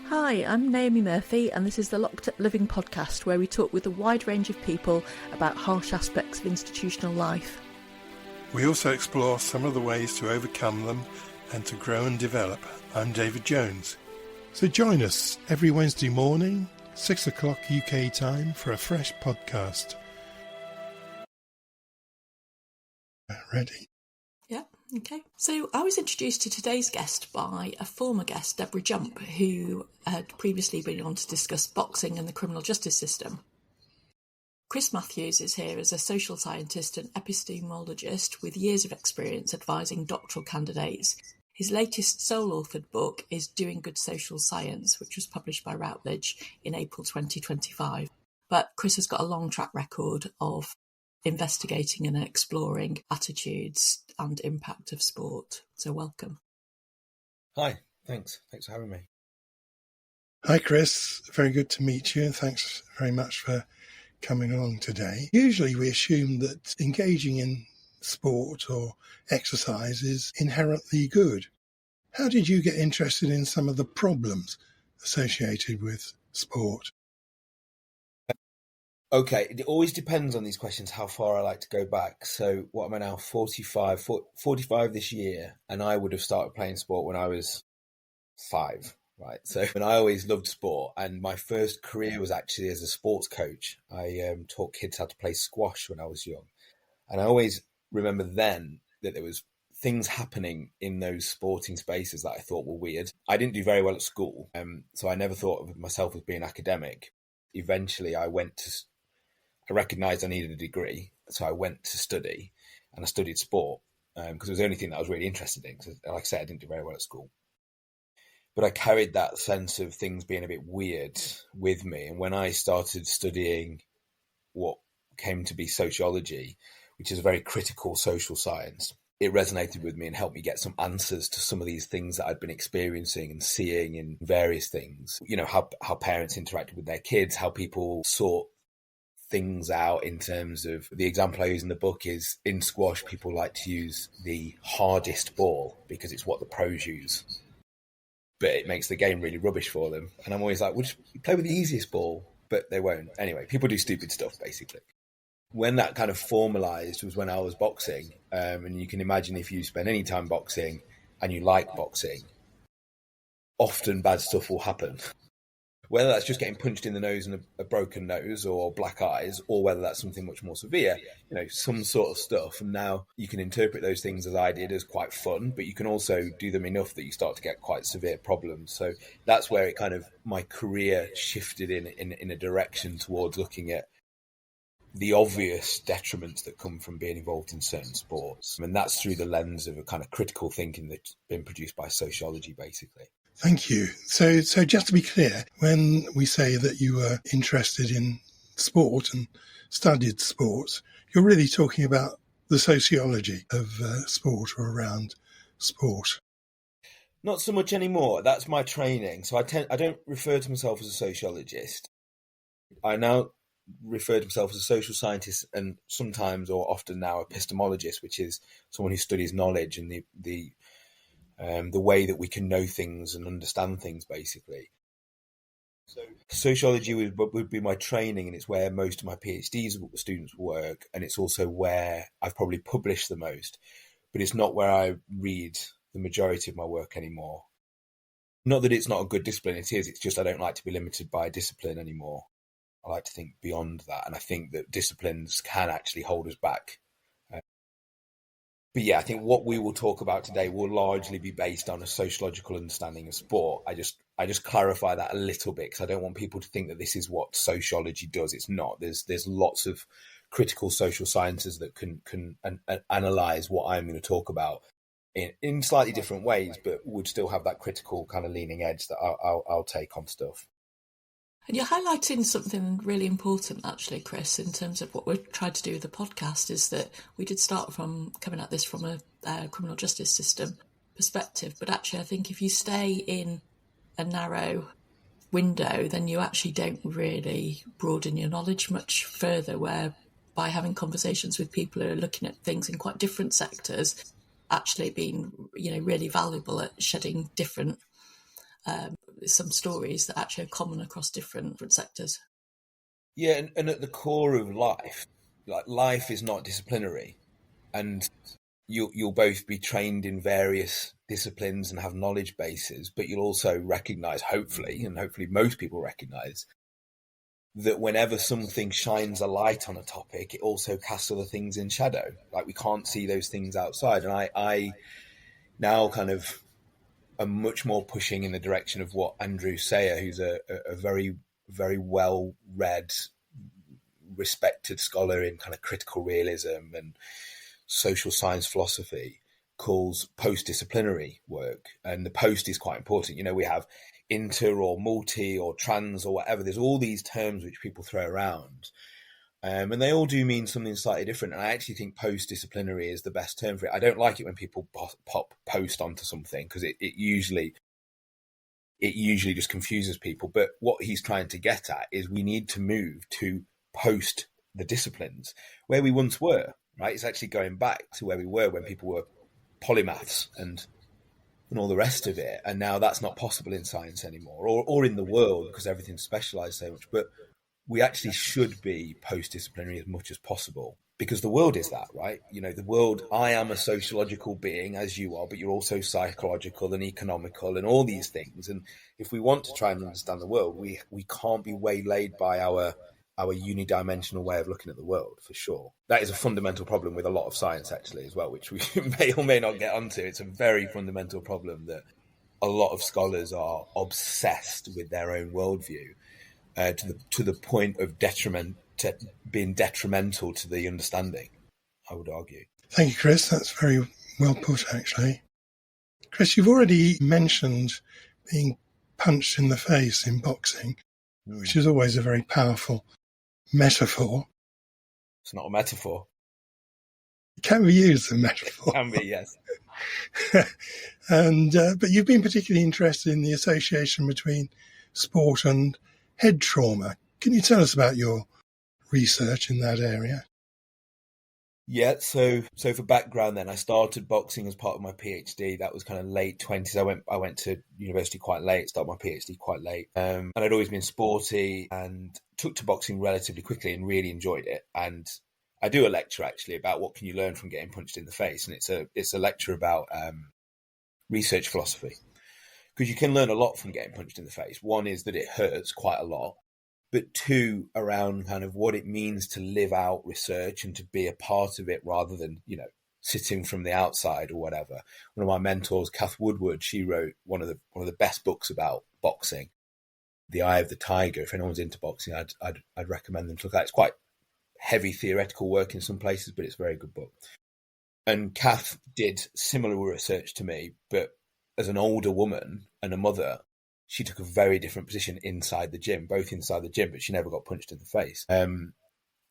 Hi, I'm Naomi Murphy, and this is the Locked Up Living podcast, where we talk with a wide range of people about harsh aspects of institutional life. We also explore some of the ways to overcome them and to grow and develop. I'm David Jones. So join us every Wednesday morning, 6 o'clock UK time, for a fresh podcast. Ready? Yeah, okay. So I was introduced to today's guest by a former guest, Deborah Jump, who had previously been on to discuss boxing and the criminal justice system. Chris Mathews is here as a social scientist and epistemologist with years of experience advising doctoral candidates. His latest sole-authored book is Doing Good Social Science, which was published by Routledge in April 2025. But Chris has got a long track record of investigating and exploring attitudes and impact of sport. So welcome. Hi, thanks for having me. Hi Chris, very good to meet you, and thanks very much for coming along today. Usually we assume that engaging in sport or exercise is inherently good. How did you get interested in some of the problems associated with sport? Okay, it always depends on these questions how far I like to go back. So what am I now, 45 this year, and I would have started playing sport when I was 5, right? So, and I always loved sport, and my first career was actually as a sports coach. I taught kids how to play squash when I was young, and I always remember then that there was things happening in those sporting spaces that I thought were weird. I didn't do very well at school, so I never thought of myself as being academic. Eventually, I recognised I needed a degree, so I went to study, and I studied sport because it was the only thing that I was really interested in. Because, like I said, I didn't do very well at school. But I carried that sense of things being a bit weird with me. And when I started studying what came to be sociology, which is a very critical social science, it resonated with me and helped me get some answers to some of these things that I'd been experiencing and seeing in various things. You know, how parents interacted with their kids, how people sort things out in terms of, the example I use in the book is in squash, people like to use the hardest ball because it's what the pros use. But it makes the game really rubbish for them. And I'm always like, well, just play with the easiest ball, but they won't. Anyway, people do stupid stuff, basically. When that kind of formalised was when I was boxing. And you can imagine if you spend any time boxing and you like boxing, often bad stuff will happen. Whether that's just getting punched in the nose and a broken nose or black eyes, or whether that's something much more severe, you know, some sort of stuff. And now you can interpret those things, as I did, as quite fun, but you can also do them enough that you start to get quite severe problems. So that's where it kind of, my career shifted in a direction towards looking at the obvious detriments that come from being involved in certain sports. And that's through the lens of a kind of critical thinking that's been produced by sociology, basically. Thank you. So just to be clear, when we say that you were interested in sport and studied sport, you're really talking about the sociology of sport or around sport. Not so much anymore. That's my training. So I don't refer to myself as a sociologist. I now refer to myself as a social scientist, and sometimes or often now epistemologist, which is someone who studies knowledge and the way that we can know things and understand things, basically. So sociology would be my training, and it's where most of my PhD students work, and it's also where I've probably published the most, but it's not where I read the majority of my work anymore. Not that it's not a good discipline, it is, it's just I don't like to be limited by discipline anymore. I like to think beyond that, and I think that disciplines can actually hold us back. But yeah, I think what we will talk about today will largely be based on a sociological understanding of sport. I just clarify that a little bit because I don't want people to think that this is what sociology does. It's not. There's lots of critical social sciences that can analyse what I'm going to talk about in slightly different ways, but would still have that critical kind of leaning edge that I'll take on stuff. And you're highlighting something really important, actually, Chris, in terms of what we're trying to do with the podcast, is that we did start from coming at this from a criminal justice system perspective. But actually, I think if you stay in a narrow window, then you actually don't really broaden your knowledge much further, where by having conversations with people who are looking at things in quite different sectors, actually being, really valuable at shedding different some stories that actually are common across different sectors. Yeah, and at the core of life, like life is not disciplinary, and you'll both be trained in various disciplines and have knowledge bases, but you'll also recognise, hopefully most people recognise, that whenever something shines a light on a topic, it also casts other things in shadow. Like we can't see those things outside. And I now kind of am much more pushing in the direction of what Andrew Sayer, who's a very, very well-read, respected scholar in kind of critical realism and social science philosophy, calls post-disciplinary work. And the post is quite important. You know, we have inter or multi or trans or whatever. There's all these terms which people throw around. And they all do mean something slightly different. And I actually think post-disciplinary is the best term for it. I don't like it when people pop post onto something, because it usually just confuses people. But what he's trying to get at is we need to move to post the disciplines where we once were, right? It's actually going back to where we were when people were polymaths and all the rest of it. And now that's not possible in science anymore, or in the world, because everything's specialized so much. But we actually should be post-disciplinary as much as possible, because the world is that, right? You know, the world, I am a sociological being as you are, but you're also psychological and economical and all these things. And if we want to try and understand the world, we can't be waylaid by our unidimensional way of looking at the world, for sure. That is a fundamental problem with a lot of science, actually, as well, which we may or may not get onto. It's a very fundamental problem that a lot of scholars are obsessed with their own worldview, to the point of being detrimental to the understanding, I would argue. Thank you, Chris. That's very well put, actually. Chris, you've already mentioned being punched in the face in boxing, which is always a very powerful metaphor. It's not a metaphor. It can be used as a metaphor. Can be, yes. But you've been particularly interested in the association between sport and head trauma. Can you tell us about your research in that area? Yeah, so for background then, I started boxing as part of my PhD. That was kind of late 20s. I went to university quite late, started my PhD quite late. And I'd always been sporty and took to boxing relatively quickly and really enjoyed it. And I do a lecture actually about what can you learn from getting punched in the face. And it's a lecture about research philosophy, because you can learn a lot from getting punched in the face. One is that it hurts quite a lot. But two, around kind of what it means to live out research and to be a part of it rather than, sitting from the outside or whatever. One of my mentors, Kath Woodward, she wrote one of the best books about boxing, The Eye of the Tiger. If anyone's into boxing, I'd recommend them to look at it. It's quite heavy theoretical work in some places, but it's a very good book. And Kath did similar research to me, but as an older woman and a mother, she took a very different position inside the gym, both inside the gym, but she never got punched in the face. And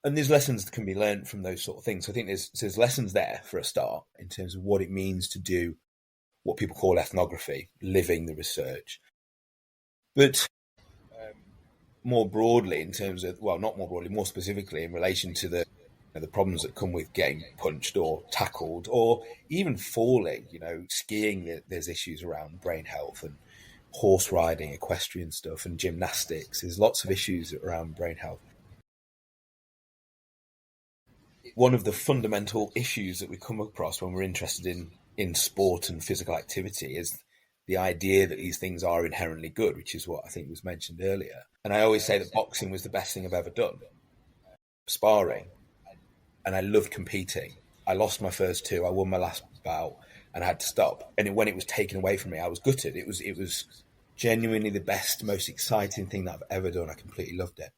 there's lessons that can be learned from those sort of things. So I think there's lessons there for a start in terms of what it means to do what people call ethnography, living the research. But more broadly in terms of, well, not more broadly, more specifically in relation to the problems that come with getting punched or tackled or even falling, skiing, there's issues around brain health, and horse riding, equestrian stuff, and gymnastics. There's lots of issues around brain health. One of the fundamental issues that we come across when we're interested in sport and physical activity is the idea that these things are inherently good, which is what I think was mentioned earlier. And I always say that boxing was the best thing I've ever done. Sparring. And I loved competing. I lost my first two. I won my last bout and I had to stop. And when it was taken away from me, I was gutted. It was genuinely the best, most exciting thing that I've ever done. I completely loved it.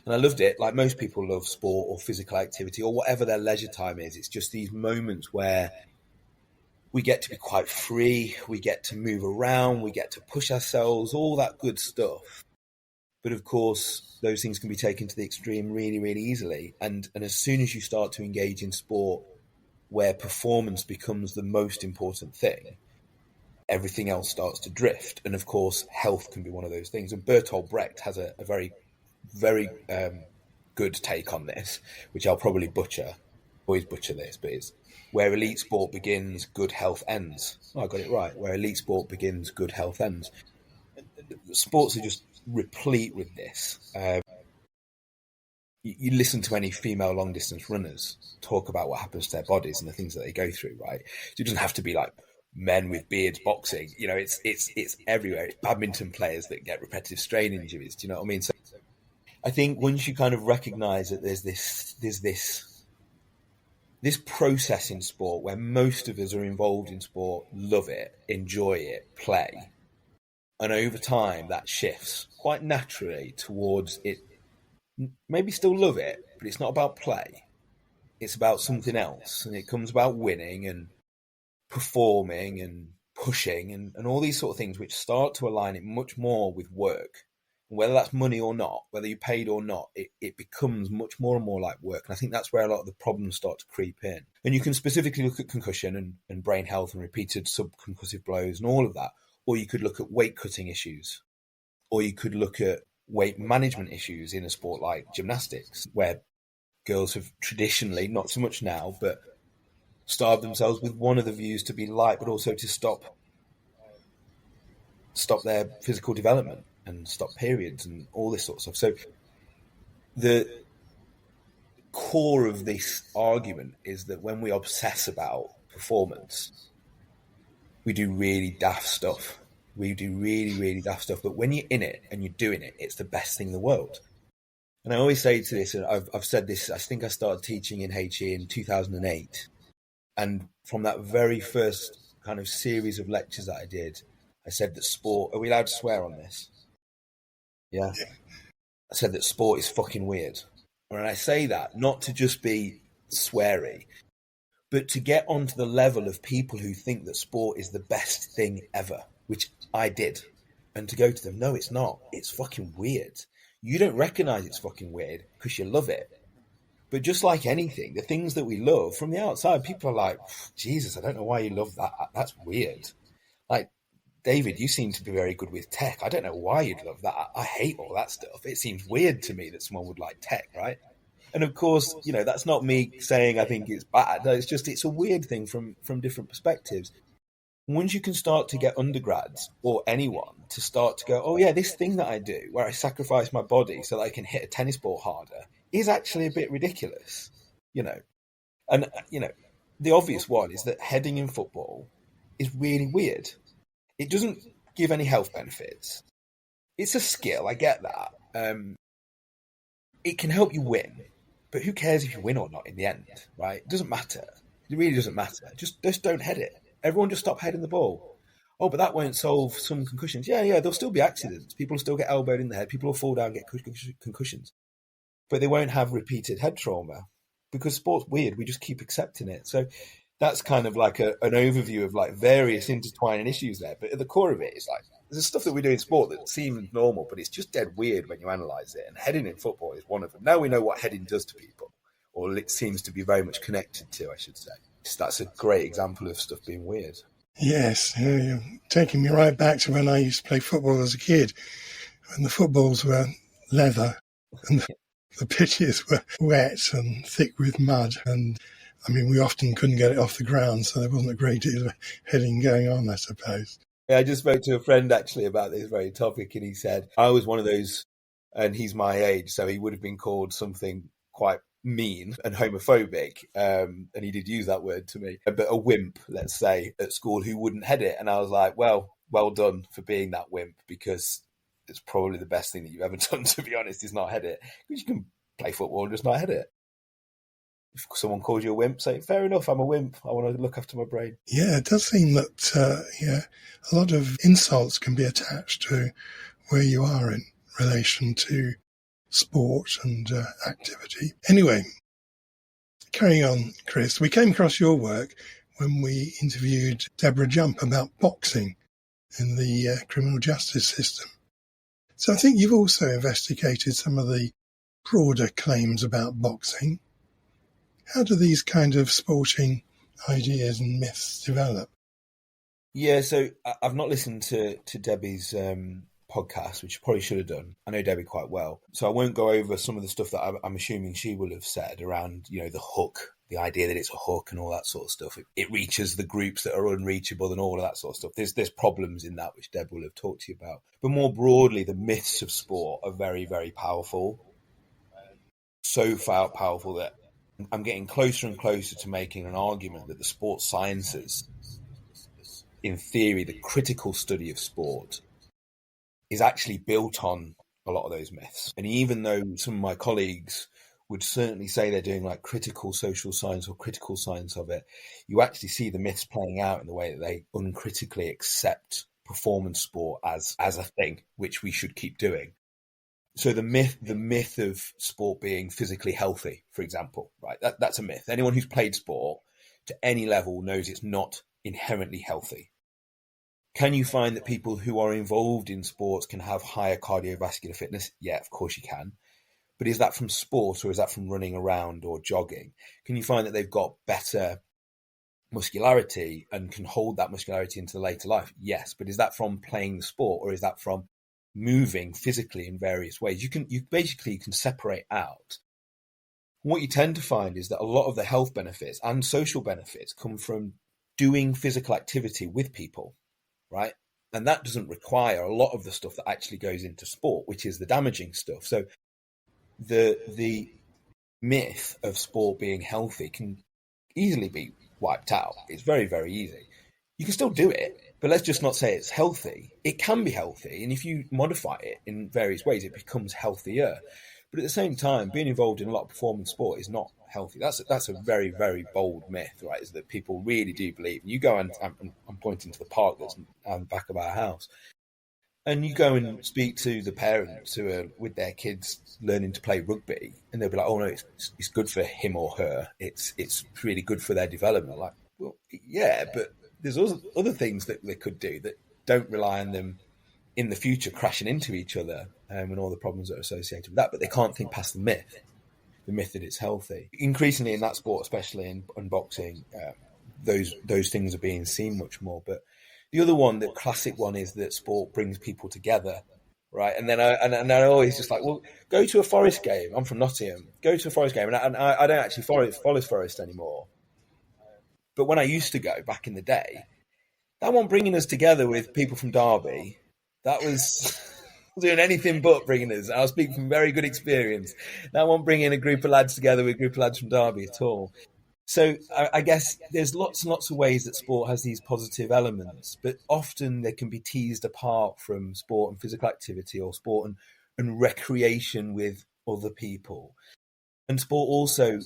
And I loved it like most people love sport or physical activity or whatever their leisure time is. It's just these moments where we get to be quite free, we get to move around, we get to push ourselves, all that good stuff. But of course, those things can be taken to the extreme really, really easily. And as soon as you start to engage in sport where performance becomes the most important thing, everything else starts to drift. And of course, health can be one of those things. And Bertolt Brecht has a very, very good take on this, which I'll probably always butcher this, but it's where elite sport begins, good health ends. Oh, I got it right. Where elite sport begins, good health ends. sports are just replete with this. You listen to any female long distance runners talk about what happens to their bodies and the things that they go through, right? So it doesn't have to be like men with beards boxing. You know, it's everywhere. It's badminton players that get repetitive strain injuries. Do you know what I mean? So I think once you kind of recognize that there's this process in sport where most of us are involved in sport, love it, enjoy it, play. And over time that shifts quite naturally towards it. Maybe still love it, but it's not about play. It's about something else. And it comes about winning and performing and pushing and all these sort of things which start to align it much more with work. And whether that's money or not, whether you're paid or not, it becomes much more and more like work. And I think that's where a lot of the problems start to creep in. And you can specifically look at concussion and brain health and repeated subconcussive blows and all of that. Or you could look at weight cutting issues. Or you could look at weight management issues in a sport like gymnastics, where girls have traditionally, not so much now, but starved themselves with one of the views to be light, but also to stop their physical development and stop periods and all this sort of stuff. So the core of this argument is that when we obsess about performance, we do really daft stuff. We do really, really daft stuff. But when you're in it and you're doing it, it's the best thing in the world. And I always say to this, and I've said this, I think I started teaching in HE in 2008. And from that very first kind of series of lectures that I did, I said that sport, are we allowed to swear on this? Yeah. I said that sport is fucking weird. And I say that not to just be sweary, but to get onto the level of people who think that sport is the best thing ever, which I did. And to go to them, no, it's not. It's fucking weird. You don't recognize it's fucking weird because you love it. But just like anything, the things that we love from the outside, people are like, Jesus, I don't know why you love that. That's weird. Like, David, you seem to be very good with tech. I don't know why you'd love that. I hate all that stuff. It seems weird to me that someone would like tech, right? And of course, you know, that's not me saying I think it's bad. No, it's a weird thing from different perspectives. Once you can start to get undergrads or anyone to start to go, oh yeah, this thing that I do where I sacrifice my body so that I can hit a tennis ball harder is actually a bit ridiculous, you know. And, you know, the obvious one is that heading in football is really weird. It doesn't give any health benefits. It's a skill, I get that. It can help you win, but who cares if you win or not in the end, right? It doesn't matter. It really doesn't matter. Just don't head it. Everyone just stop heading the ball. Oh, but that won't solve some concussions. Yeah, there'll still be accidents. People will still get elbowed in the head. People will fall down and get concussions. But they won't have repeated head trauma because sport's weird. We just keep accepting it. So that's kind of like an overview of like various intertwining issues there. But at the core of it is like, there's stuff that we do in sport that seems normal, but it's just dead weird when you analyse it. And heading in football is one of them. Now we know what heading does to people, or it seems to be very much connected to, I should say. That's a great example of stuff being weird. Yes, you're taking me right back to when I used to play football as a kid, when the footballs were leather and the pitches were wet and thick with mud. And I mean, we often couldn't get it off the ground, so there wasn't a great deal of heading going on, I suppose. Yeah, I just spoke to a friend actually about this very topic, and he said, I was one of those, and he's my age, so he would have been called something quite mean and homophobic, and he did use that word to me, but a wimp, let's say, at school who wouldn't head it. And I was like, well done for being that wimp, because it's probably the best thing that you've ever done, to be honest, is not head it. Because you can play football and just not head it. If someone calls you a wimp, say, fair enough, I'm a wimp. I want to look after my brain. Yeah, it does seem that a lot of insults can be attached to where you are in relation to sport and activity. Anyway, carrying on, Chris, we came across your work when we interviewed Deborah Jump about boxing in the criminal justice system. So I think you've also investigated some of the broader claims about boxing. How do these kind of sporting ideas and myths develop? Yeah, so I've not listened to Debbie's podcast, which I probably should have done. I know Debbie quite well, so I won't go over some of the stuff that I'm assuming she will have said around, you know, the hook the idea that it's a hook and all that sort of stuff. It reaches the groups that are unreachable and all of that sort of stuff. There's problems in that, which Deb will have talked to you about. But more broadly, the myths of sport are very, very powerful. So far powerful that I'm getting closer and closer to making an argument that the sports sciences, in theory, the critical study of sport, is actually built on a lot of those myths. And even though some of my colleagues would certainly say they're doing like critical social science or critical science of it, you actually see the myths playing out in the way that they uncritically accept performance sport as a thing, which we should keep doing. So the myth of sport being physically healthy, for example, right? That's a myth. Anyone who's played sport to any level knows it's not inherently healthy. Can you find that people who are involved in sports can have higher cardiovascular fitness? Yeah, of course you can. But is that from sport or is that from running around or jogging? Can you find that they've got better muscularity and can hold that muscularity into the later life? Yes. But is that from playing the sport or is that from moving physically in various ways? You can separate out. What you tend to find is that a lot of the health benefits and social benefits come from doing physical activity with people, right? And that doesn't require a lot of the stuff that actually goes into sport, which is the damaging stuff. So the myth of sport being healthy can easily be wiped out. It's very, very easy. You can still do it, but let's just not say it's healthy. It can be healthy, and if you modify it in various ways, it becomes healthier. But at the same time, being involved in a lot of performance sport is not healthy. That's a very, very bold myth, right? Is that people really do believe. And you go and I'm pointing to the park that's on the back of our house, and you go and speak to the parents who are with their kids learning to play rugby, and they'll be like, "Oh no, it's good for him or her. It's really good for their development." Like, well, yeah, but there's also other things that they could do that don't rely on them in the future crashing into each other and all the problems that are associated with that. But they can't think past the myth that it's healthy. Increasingly in that sport, especially in boxing, those things are being seen much more. But the other one, the classic one, is that sport brings people together, right? And then I always just like, well, go to a Forest game. I'm from Nottingham. Go to a Forest game, and I don't actually follow Forest anymore. But when I used to go back in the day, that one bringing us together with people from Derby, that was doing anything but bringing us. I'll speak from very good experience. That one bringing a group of lads together with a group of lads from Derby at all. So I guess there's lots and lots of ways that sport has these positive elements, but often they can be teased apart from sport and physical activity or sport and recreation with other people. And sport also,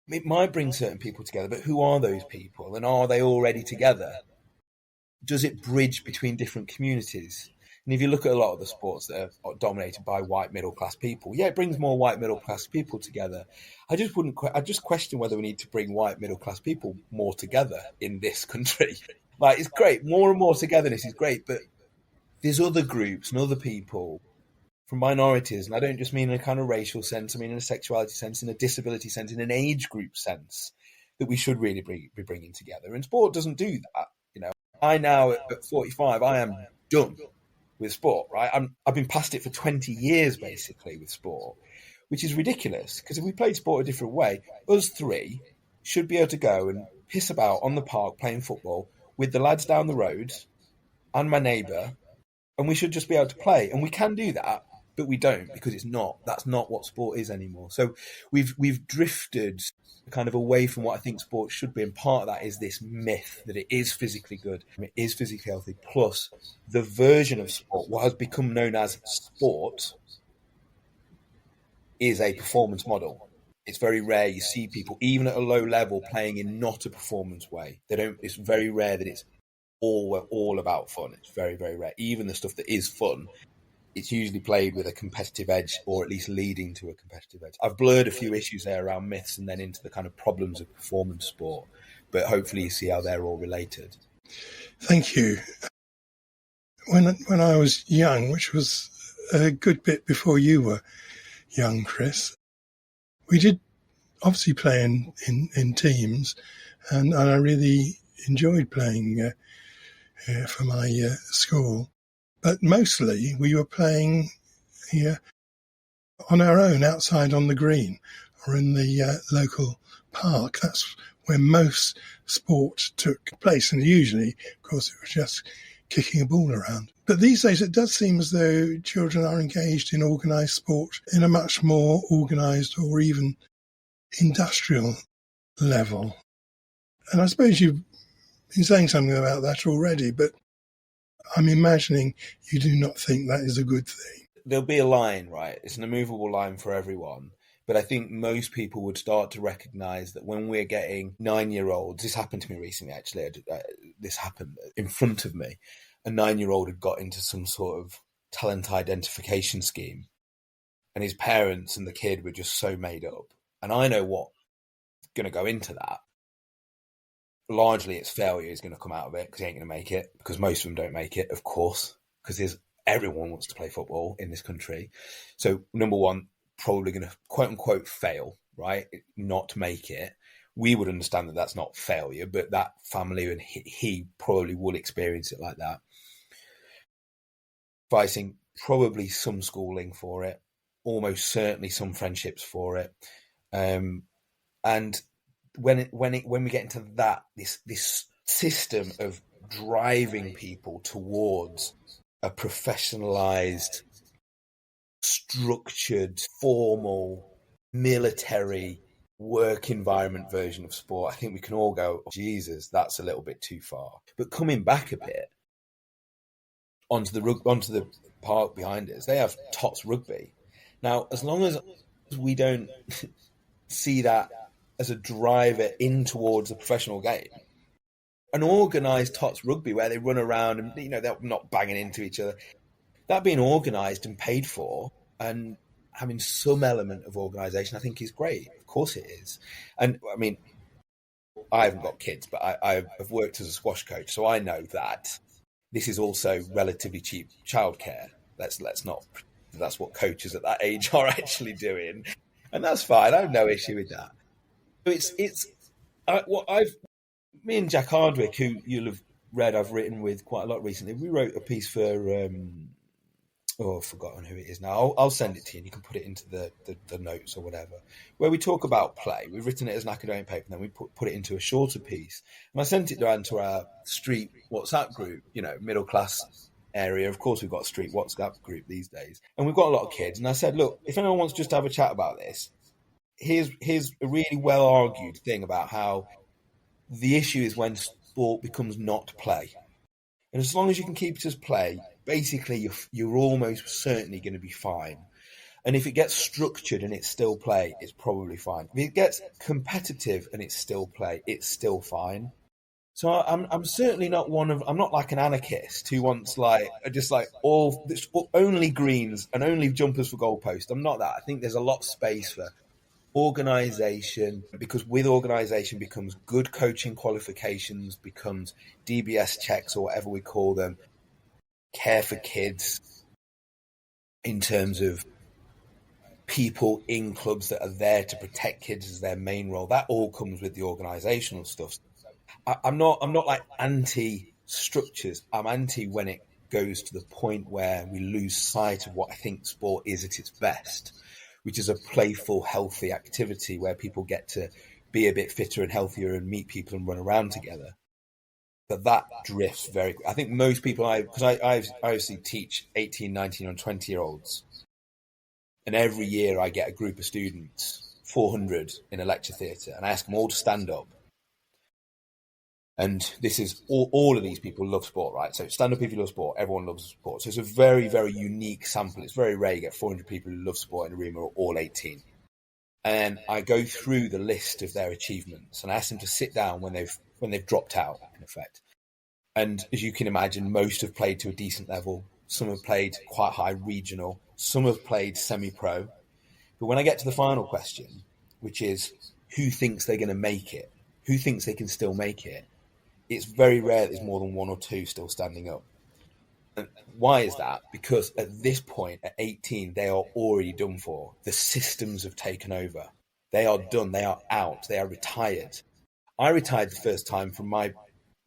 it might bring certain people together, but who are those people? And are they already together? Does it bridge between different communities? And if you look at a lot of the sports that are dominated by white middle-class people, yeah, it brings more white middle-class people together. I just question whether we need to bring white middle-class people more together in this country. Like, it's great. More and more togetherness is great, but there's other groups and other people from minorities, and I don't just mean in a kind of racial sense, I mean in a sexuality sense, in a disability sense, in an age group sense, that we should really be bringing together. And sport doesn't do that. You know, I now at 45, I am done with sport, right? I've been past it for 20 years, basically, with sport, which is ridiculous, because if we played sport a different way, us three should be able to go and piss about on the park playing football with the lads down the road and my neighbour, and we should just be able to play. And we can do that, but we don't, because that's not what sport is anymore. So we've drifted kind of away from what I think sport should be, and part of that is this myth that it is physically good, it is physically healthy, plus the version of sport, what has become known as sport, is a performance model. It's very rare you see people, even at a low level, playing in not a performance way. It's very rare that it's all about fun. It's very, very rare. Even the stuff that is fun, it's usually played with a competitive edge, or at least leading to a competitive edge. I've blurred a few issues there around myths and then into the kind of problems of performance sport, but hopefully you see how they're all related. Thank you. When I was young, which was a good bit before you were young, Chris, we did obviously play in teams, and I really enjoyed playing for my school. But mostly we were playing here on our own, outside on the green, or in the local park. That's where most sport took place. And usually, of course, it was just kicking a ball around. But these days, it does seem as though children are engaged in organised sport in a much more organised or even industrial level. And I suppose you've been saying something about that already, but I'm imagining you do not think that is a good thing. There'll be a line, right? It's an immovable line for everyone. But I think most people would start to recognise that when we're getting 9-year-olds, this happened to me recently, actually. This happened in front of me. A 9-year-old had got into some sort of talent identification scheme, and his parents and the kid were just so made up. And I know what's going to go into that. Largely, it's failure is going to come out of it because he ain't going to make it, because most of them don't make it, of course, because everyone wants to play football in this country. So, number one, probably going to quote unquote fail, right? Not make it. We would understand that that's not failure, but that family and he probably will experience it like that. Advising probably some schooling for it, almost certainly some friendships for it, and when we get into that, this system of driving people towards a professionalized, structured, formal, military work environment version of sport, I think we can all go, oh, Jesus, that's a little bit too far. But coming back a bit onto the park behind us, they have Tots rugby. Now, as long as we don't see that as a driver in towards a professional game, an organised Tots rugby where they run around and they're not banging into each other, that being organised and paid for and having some element of organisation, I think is great. Of course it is. And I mean, I haven't got kids, but I've worked as a squash coach, so I know that this is also relatively cheap childcare. Let's not. That's what coaches at that age are actually doing, and that's fine. I have no issue with that. Me and Jack Hardwick, who you'll have read, I've written with quite a lot recently. We wrote a piece for I've forgotten who it is now. I'll send it to you and you can put it into the notes or whatever, where we talk about play. We've written it as an academic paper and then we put it into a shorter piece. And I sent it around to our street WhatsApp group, middle class area. Of course, we've got a street WhatsApp group these days. And we've got a lot of kids. And I said, look, if anyone wants just to have a chat about this, here's a really well argued thing about how the issue is when sport becomes not play. And as long as you can keep it as play, basically you're almost certainly going to be fine. And if it gets structured and it's still play, it's probably fine. If it gets competitive and it's still play, it's still fine. So I'm certainly not I'm not like an anarchist who wants only greens and only jumpers for goalposts. I'm not that. I think there's a lot of space for organisation, because with organisation becomes good coaching qualifications, becomes DBS checks or whatever we call them, care for kids in terms of people in clubs that are there to protect kids as their main role. That all comes with the organisational stuff. I'm not like anti structures. I'm anti when it goes to the point where we lose sight of what I think sport is at its best, which is a playful, healthy activity where people get to be a bit fitter and healthier and meet people and run around together. But that drifts very quickly. I think most people, because I obviously teach 18, 19 and 20-year-olds. And every year I get a group of students, 400 in a lecture theatre, and I ask them all to stand up. And this is all of these people love sport, right? So stand up if you love sport. Everyone loves sport. So it's a very, very unique sample. It's very rare you get 400 people who love sport in a room who are all 18. And I go through the list of their achievements and I ask them to sit down when they've dropped out, in effect. And as you can imagine, most have played to a decent level. Some have played quite high regional. Some have played semi-pro. But when I get to the final question, which is who thinks they're going to make it? Who thinks they can still make it? It's very rare that there's more than one or two still standing up. And why is that? Because at this point, at 18, they are already done for. The systems have taken over. They are done. They are out. They are retired. I retired the first time from my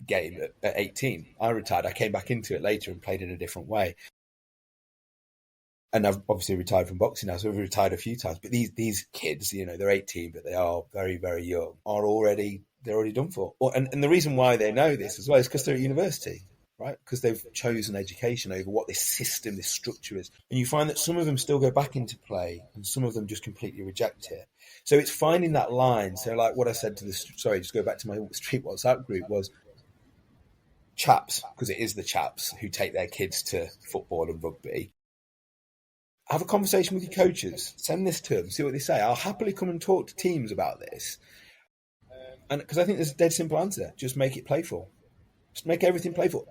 game at 18. I retired. I came back into it later and played in a different way. and I've obviously retired from boxing now, so I've retired a few times. But these kids, they're 18, but they are very, very young, they're already done for. And the reason why they know this as well is because they're at university, right? Because they've chosen education over what this system, this structure is. And you find that some of them still go back into play and some of them just completely reject it. So it's finding that line. So like what I said to just go back to my street WhatsApp group was chaps, because it is the chaps who take their kids to football and rugby. Have a conversation with your coaches. Send this to them. See what they say. I'll happily come and talk to teams about this. And because I think there's a dead simple answer. Just make it playful. Just make everything playful.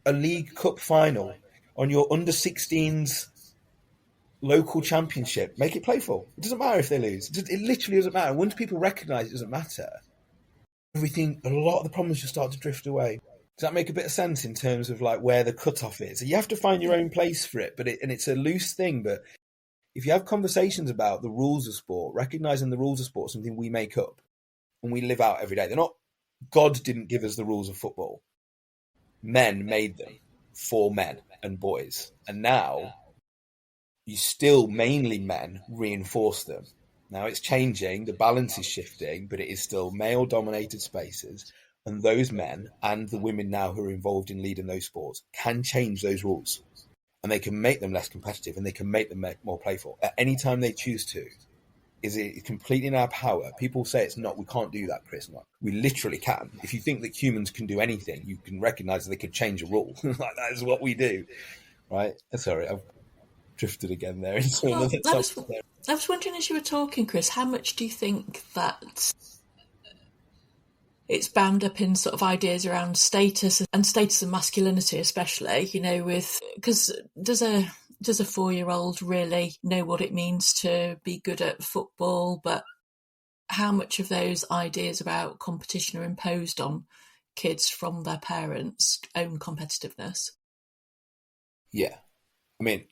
A League Cup final on your under-16s local championship. Make it playful. It doesn't matter if they lose. It literally doesn't matter. Once people recognise it doesn't matter, a lot of the problems just start to drift away. Does that make a bit of sense in terms of like where the cutoff is? You have to find your own place for it, and it's a loose thing. But if you have conversations about the rules of sport, recognising the rules of sport is something we make up and we live out every day. They're not. God didn't give us the rules of football. Men made them for men and boys, and now you still mainly men reinforce them. Now it's changing, the balance is shifting, but it is still male-dominated spaces. And those men and the women now who are involved in leading those sports can change those rules. And they can make them less competitive and they can make them more playful. At any time they choose to, is it completely in our power? People say it's not. We can't do that, Chris. Like, we literally can. If you think that humans can do anything, you can recognise that they could change a rule. Like that is what we do, right? Sorry, I've drifted again there. I was wondering as you were talking, Chris, how much do you think that it's bound up in sort of ideas around status and masculinity, especially, because does a 4-year-old really know what it means to be good at football? But how much of those ideas about competition are imposed on kids from their parents' own competitiveness? Yeah. I mean,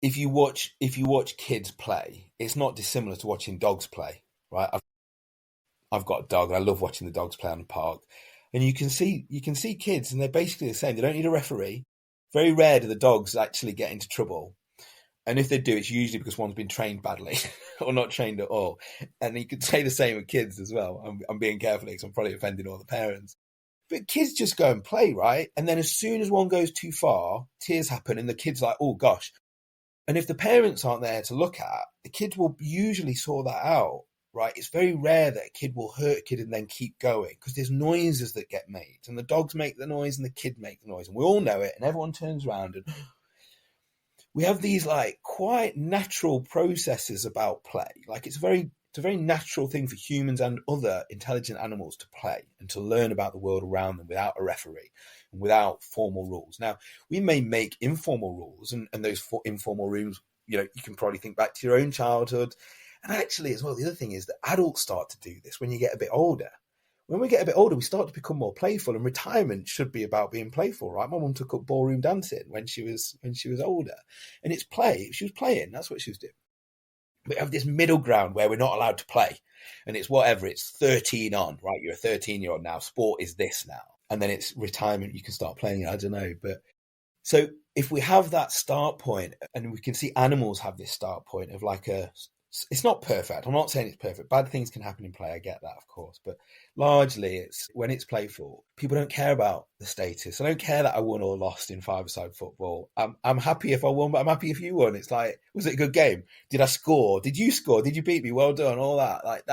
if you watch kids play, it's not dissimilar to watching dogs play, right? I've got a dog and I love watching the dogs play on the park. And you can see kids and they're basically the same. They don't need a referee. Very rare do the dogs actually get into trouble. And if they do, it's usually because one's been trained badly or not trained at all. And you could say the same with kids as well. I'm being careful because I'm probably offending all the parents. But kids just go and play, right? And then as soon as one goes too far, tears happen and the kid's like, oh gosh. And if the parents aren't there to look at, the kid will usually sort that out, right? It's very rare that a kid will hurt a kid and then keep going because there's noises that get made and the dogs make the noise and the kid make the noise and we all know it and everyone turns around and we have these like quite natural processes about play. Like it's a very natural thing for humans and other intelligent animals to play and to learn about the world around them without a referee and without formal rules. Now, we may make informal rules and those informal rules, you can probably think back to your own childhood. And actually, as well, the other thing is that adults start to do this when you get a bit older. When we get a bit older, we start to become more playful, and retirement should be about being playful, right? My mum took up ballroom dancing when she was older, and it's play. She was playing. That's what she was doing. But we have this middle ground where we're not allowed to play, and it's whatever. It's 13 on, right? You're a 13-year-old now. Sport is this now, and then it's retirement. You can start playing. I don't know, but so if we have that start point, and we can see animals have this start point of like it's not perfect. I'm not saying it's perfect. Bad things can happen in play. I get that, of course. But largely, it's when it's playful, people don't care about the status. I don't care that I won or lost in five-a-side football. I'm happy if I won, but I'm happy if you won. It's like, was it a good game? Did I score? Did you score? Did you beat me? Well done. All that. Like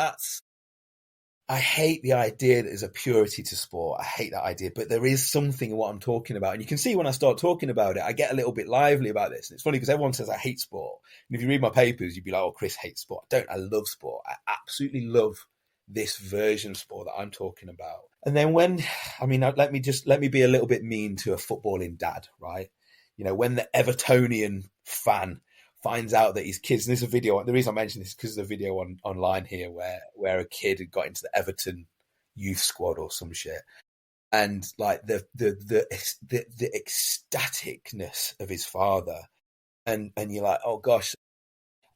I hate the idea that there's a purity to sport. I hate that idea, but there is something in what I'm talking about. And you can see when I start talking about it, I get a little bit lively about this. And it's funny because everyone says I hate sport. And if you read my papers, you'd be like, oh, Chris hates sport. I don't. I love sport. I absolutely love this version of sport that I'm talking about. And then let me be a little bit mean to a footballing dad, right? When the Evertonian fan finds out that his kids, and there's a video, the reason I mention this is because there's a video online here where a kid had got into the Everton youth squad or some shit. And like the ecstaticness of his father. And you're like, oh gosh.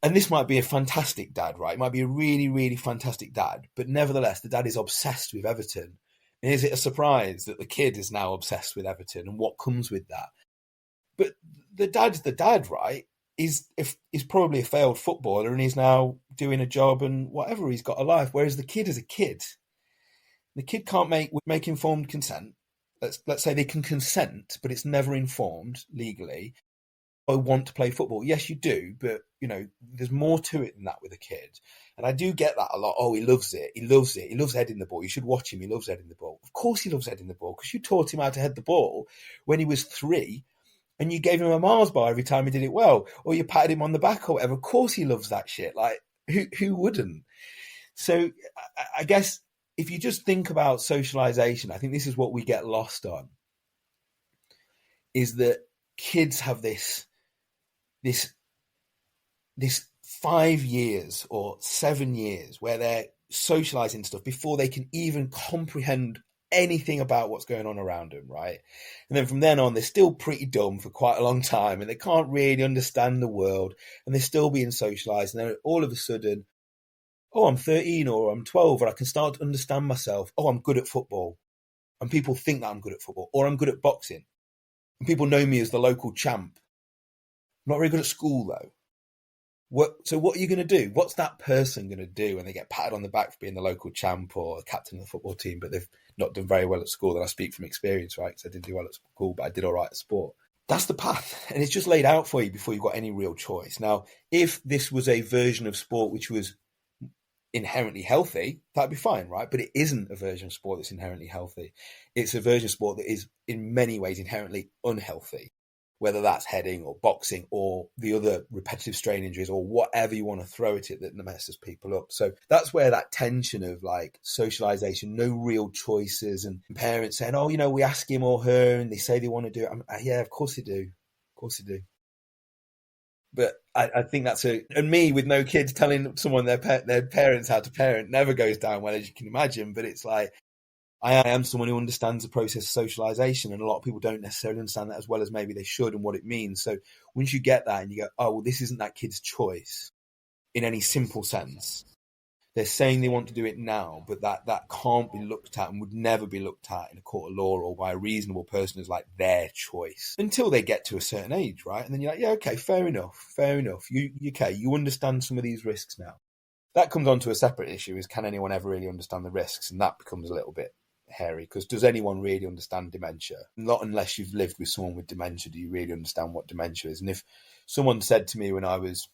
And this might be a fantastic dad, right? It might be a really, really fantastic dad. But nevertheless, the dad is obsessed with Everton. And is it a surprise that the kid is now obsessed with Everton and what comes with that? But the dad's the dad, right? He's probably a failed footballer and he's now doing a job and whatever, he's got a life. Whereas the kid is a kid. The kid can't make informed consent. Let's say they can consent, but it's never informed legally. I want to play football. Yes, you do, but there's more to it than that with a kid. And I do get that a lot. Oh, he loves it. He loves it. He loves heading the ball. You should watch him. He loves heading the ball. Of course he loves heading the ball, because you taught him how to head the ball when he was 3, and you gave him a Mars bar every time he did it well, or you patted him on the back or whatever. Of course he loves that shit. Like, who wouldn't? So I guess if you just think about socialization, I think this is what we get lost on, is that kids have this 5 years or 7 years where they're socializing stuff before they can even comprehend anything about what's going on around them, right? And then from then on, they're still pretty dumb for quite a long time and they can't really understand the world and they're still being socialized. And then all of a sudden, oh, I'm 13 or I'm 12 and I can start to understand myself. Oh, I'm good at football. And people think that I'm good at football, or I'm good at boxing. And people know me as the local champ. I'm not very good at school though. So what are you going to do? What's that person going to do when they get patted on the back for being the local champ or the captain of the football team, but they've not done very well at school? And I speak from experience, right? Because I didn't do well at school, but I did all right at sport. That's the path. And it's just laid out for you before you've got any real choice. Now, if this was a version of sport which was inherently healthy, that'd be fine, right? But it isn't a version of sport that's inherently healthy. It's a version of sport that is in many ways inherently unhealthy, whether that's heading or boxing or the other repetitive strain injuries or whatever you want to throw at it that messes people up. So that's where that tension of like socialization, no real choices, and parents saying, oh, we ask him or her and they say they want to do it. Yeah, of course they do. Of course they do. But I think and me with no kids telling someone their parents how to parent never goes down well, as you can imagine. But it's like, I am someone who understands the process of socialization, and a lot of people don't necessarily understand that as well as maybe they should and what it means. So once you get that and you go, oh, well, this isn't that kid's choice in any simple sense. They're saying they want to do it now, but that can't be looked at and would never be looked at in a court of law or by a reasonable person as like their choice until they get to a certain age, right? And then you're like, yeah, okay, fair enough. You understand some of these risks now. That comes on to a separate issue, is can anyone ever really understand the risks? And that becomes a little bit hairy, because does anyone really understand dementia? Not unless you've lived with someone with dementia do you really understand what dementia is. And if someone said to me when I was,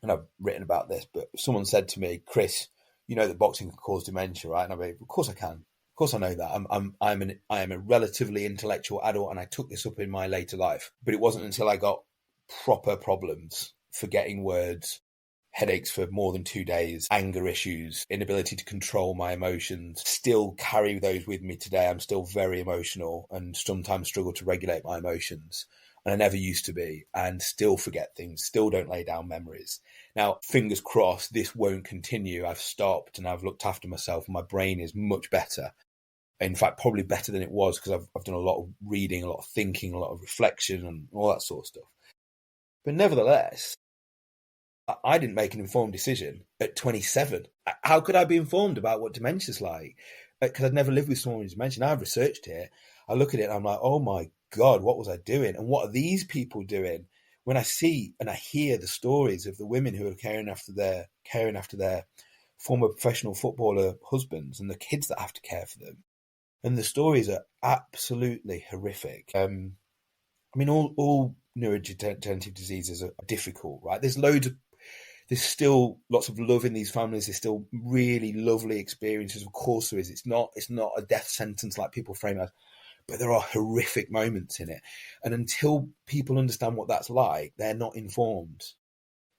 and I've written about this, but if someone said to me, Chris, you know that boxing can cause dementia, right? And I'd be, of course I can. Of course I know that. I am a relatively intellectual adult and I took this up in my later life. But it wasn't until I got proper problems, forgetting words, headaches for more than 2 days, anger issues, inability to control my emotions, still carry those with me today. I'm still very emotional and sometimes struggle to regulate my emotions. And I never used to be, and still forget things, still don't lay down memories. Now, fingers crossed, this won't continue. I've stopped and I've looked after myself. My brain is much better. In fact, probably better than it was, because I've done a lot of reading, a lot of thinking, a lot of reflection and all that sort of stuff. But nevertheless, I didn't make an informed decision at 27. How could I be informed about what dementia's like? Because I'd never lived with someone with dementia. Now I've researched it. I look at it and I'm like, oh my God, what was I doing? And what are these people doing? When I see and I hear the stories of the women who are caring after their former professional footballer husbands and the kids that have to care for them. And the stories are absolutely horrific. I mean, all neurodegenerative diseases are difficult, right? There's still lots of love in these families. There's still really lovely experiences. Of course there is. It's not a death sentence like people frame it as, but there are horrific moments in it. And until people understand what that's like, they're not informed.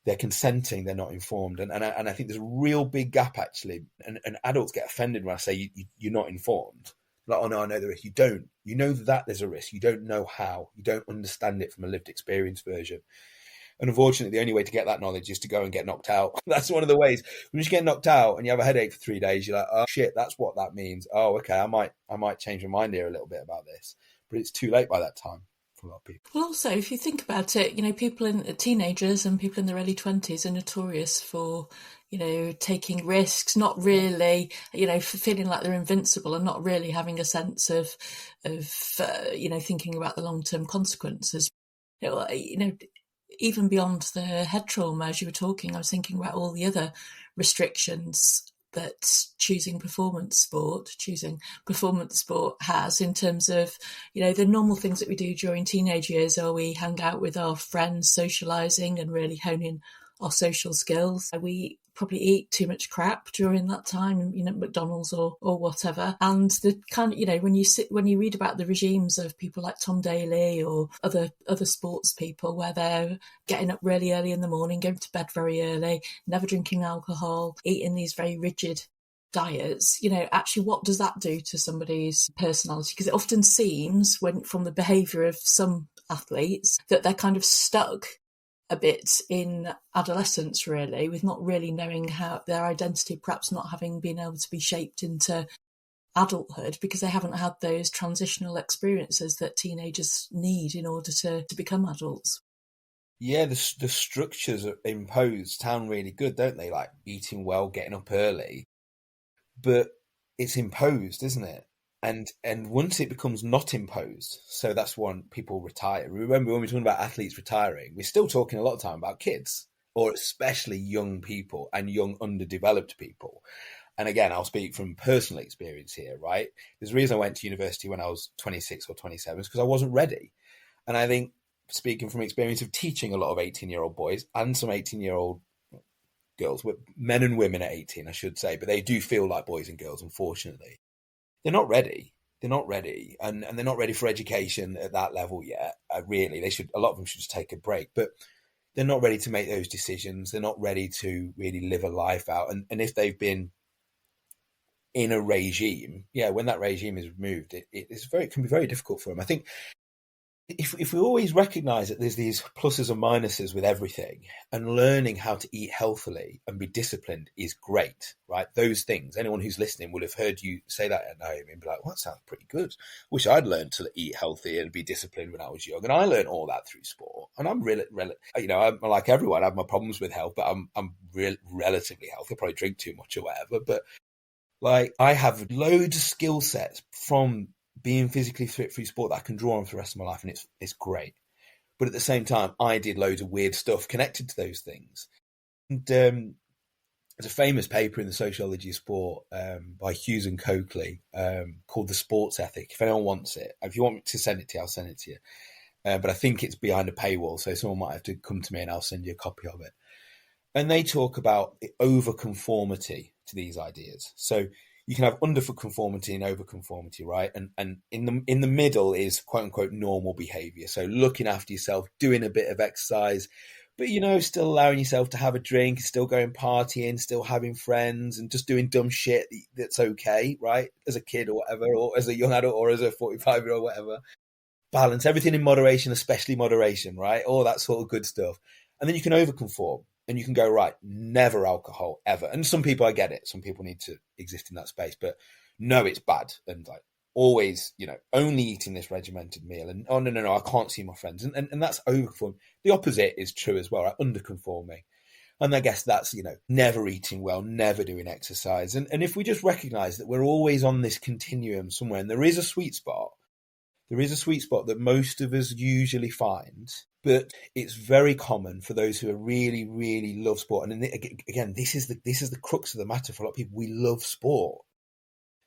They're consenting, they're not informed. And I think there's a real big gap, actually. And adults get offended when I say you're not informed. Like, oh no, I know the risk. You don't. You know that there's a risk. You don't know how. You don't understand it from a lived experience version. And unfortunately, the only way to get that knowledge is to go and get knocked out. That's one of the ways. When you get knocked out and you have a headache for 3 days, you're like, oh shit, that's what that means. Oh, okay, I might change my mind here a little bit about this. But it's too late by that time for a lot of people. Well, also, if you think about it, teenagers and people in their early 20s are notorious for, taking risks, not really, feeling like they're invincible and not really having a sense of thinking about the long-term consequences. Even beyond the head trauma, as you were talking, I was thinking about all the other restrictions that choosing performance sport has, in terms of, the normal things that we do during teenage years, or we hang out with our friends, socializing and really honing our social skills. We probably eat too much crap during that time, McDonald's or whatever. And the kind of, when you read about the regimes of people like Tom Daley or other sports people, where they're getting up really early in the morning, going to bed very early, never drinking alcohol, eating these very rigid diets, actually what does that do to somebody's personality? Because it often seems, from the behaviour of some athletes, that they're kind of stuck a bit in adolescence, really, with not really knowing how their identity, perhaps not having been able to be shaped into adulthood, because they haven't had those transitional experiences that teenagers need in order to become adults. Yeah, the structures imposed sound really good, don't they? Like eating well, getting up early. But it's imposed, isn't it? And once it becomes not imposed, so that's when people retire. Remember, when we're talking about athletes retiring, we're still talking a lot of time about kids, or especially young people and young underdeveloped people. And again, I'll speak from personal experience here, right? There's a reason I went to university when I was 26 or 27, because I wasn't ready. And I think, speaking from experience of teaching a lot of 18-year-old boys and some 18-year-old girls, men and women at 18, I should say, but they do feel like boys and girls, unfortunately. They're not ready. And they're not ready for education at that level yet. Really, a lot of them should just take a break. But they're not ready to make those decisions. They're not ready to really live a life out. And if they've been in a regime, when that regime is removed, it can be very difficult for them. I think if we always recognise that there's these pluses and minuses with everything, and learning how to eat healthily and be disciplined is great, right? Those things, anyone who's listening will have heard you say that at Naomi and be like, well, that sounds pretty good. Wish I'd learned to eat healthy and be disciplined when I was young. And I learned all that through sport. And I'm really, I'm like everyone, I have my problems with health, but I'm relatively healthy. I probably drink too much or whatever. But like, I have loads of skill sets from being physically fit through sport that I can draw on for the rest of my life, and it's great. But at the same time, I did loads of weird stuff connected to those things. And there's a famous paper in the Sociology of Sport by Hughes and Coakley called The Sports Ethic. If anyone wants it, if you want me to send it to you, I'll send it to you. But I think it's behind a paywall, so someone might have to come to me and I'll send you a copy of it. And they talk about the over-conformity to these ideas. So you can have under-conformity and over-conformity, right? And in the middle is quote-unquote normal behaviour. So looking after yourself, doing a bit of exercise, but, still allowing yourself to have a drink, still going partying, still having friends, and just doing dumb shit that's okay, right? As a kid or whatever, or as a young adult or as a 45-year-old, whatever. Balance, everything in moderation, especially moderation, right? All that sort of good stuff. And then you can over-conform. And you can go, right, never alcohol, ever. And some people, I get it. Some people need to exist in that space. But no, it's bad. And like always, only eating this regimented meal. And, oh, no, I can't see my friends. And that's overconforming. The opposite is true as well, right? Underconforming. And I guess that's, never eating well, never doing exercise. And if we just recognise that we're always on this continuum somewhere, and there is a sweet spot that most of us usually find. But it's very common for those who are really, really love sport. And again, this is the crux of the matter for a lot of people. We love sport.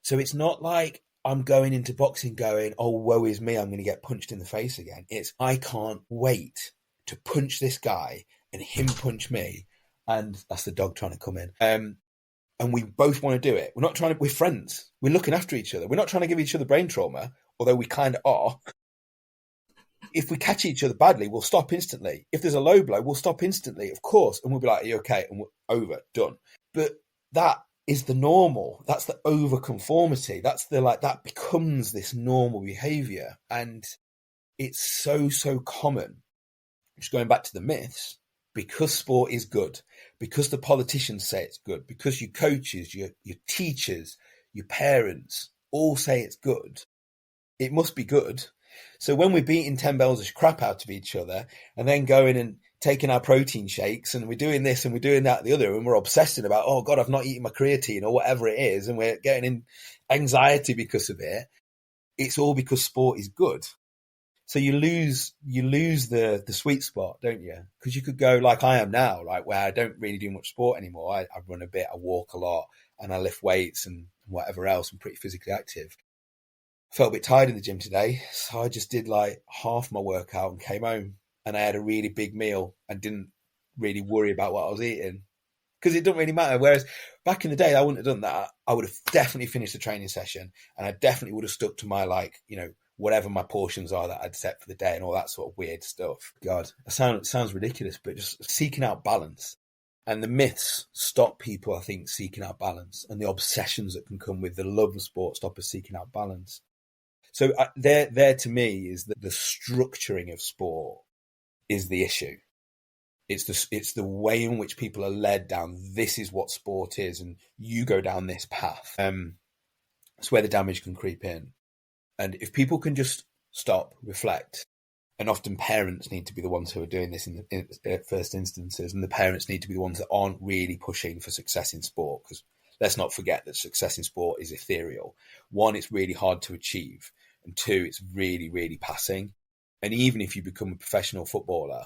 So it's not like I'm going into boxing going, oh, woe is me, I'm going to get punched in the face again. It's, I can't wait to punch this guy and him punch me. And that's the dog trying to come in. And we both want to do it. We're friends. We're looking after each other. We're not trying to give each other brain trauma, although we kind of are. If we catch each other badly, we'll stop instantly. If there's a low blow, we'll stop instantly, of course. And we'll be like, are you okay? And we're over, done. But that is the normal. That's the over-conformity. That becomes this normal behaviour. And it's so, so common. Just going back to the myths, because sport is good, because the politicians say it's good, because your coaches, your teachers, your parents all say it's good, it must be good. So when we're beating 10 bells of crap out of each other and then going and taking our protein shakes and we're doing this and we're doing that, the other, and we're obsessing about, oh God, I've not eaten my creatine or whatever it is, and we're getting in anxiety because of it, it's all because sport is good. So you lose the sweet spot, don't you? Because you could go like I am now, like where I don't really do much sport anymore. I run a bit, I walk a lot, and I lift weights and whatever else. I'm pretty physically active. Felt a bit tired in the gym today, so I just did like half my workout and came home, and I had a really big meal and didn't really worry about what I was eating because it doesn't really matter. Whereas back in the day, I wouldn't have done that. I would have definitely finished the training session, and I definitely would have stuck to my whatever my portions are that I'd set for the day and all that sort of weird stuff. God, it sounds ridiculous, but just seeking out balance. And the myths stop people, I think, seeking out balance, and the obsessions that can come with the love of sport stop us seeking out balance. So there to me is that the structuring of sport is the issue. It's the way in which people are led down. This is what sport is, and you go down this path. It's where the damage can creep in. And if people can just stop, reflect, and often parents need to be the ones who are doing this in first instances, and the parents need to be the ones that aren't really pushing for success in sport, because let's not forget that success in sport is ethereal. One, it's really hard to achieve, and two, it's really, really passing. And even if you become a professional footballer,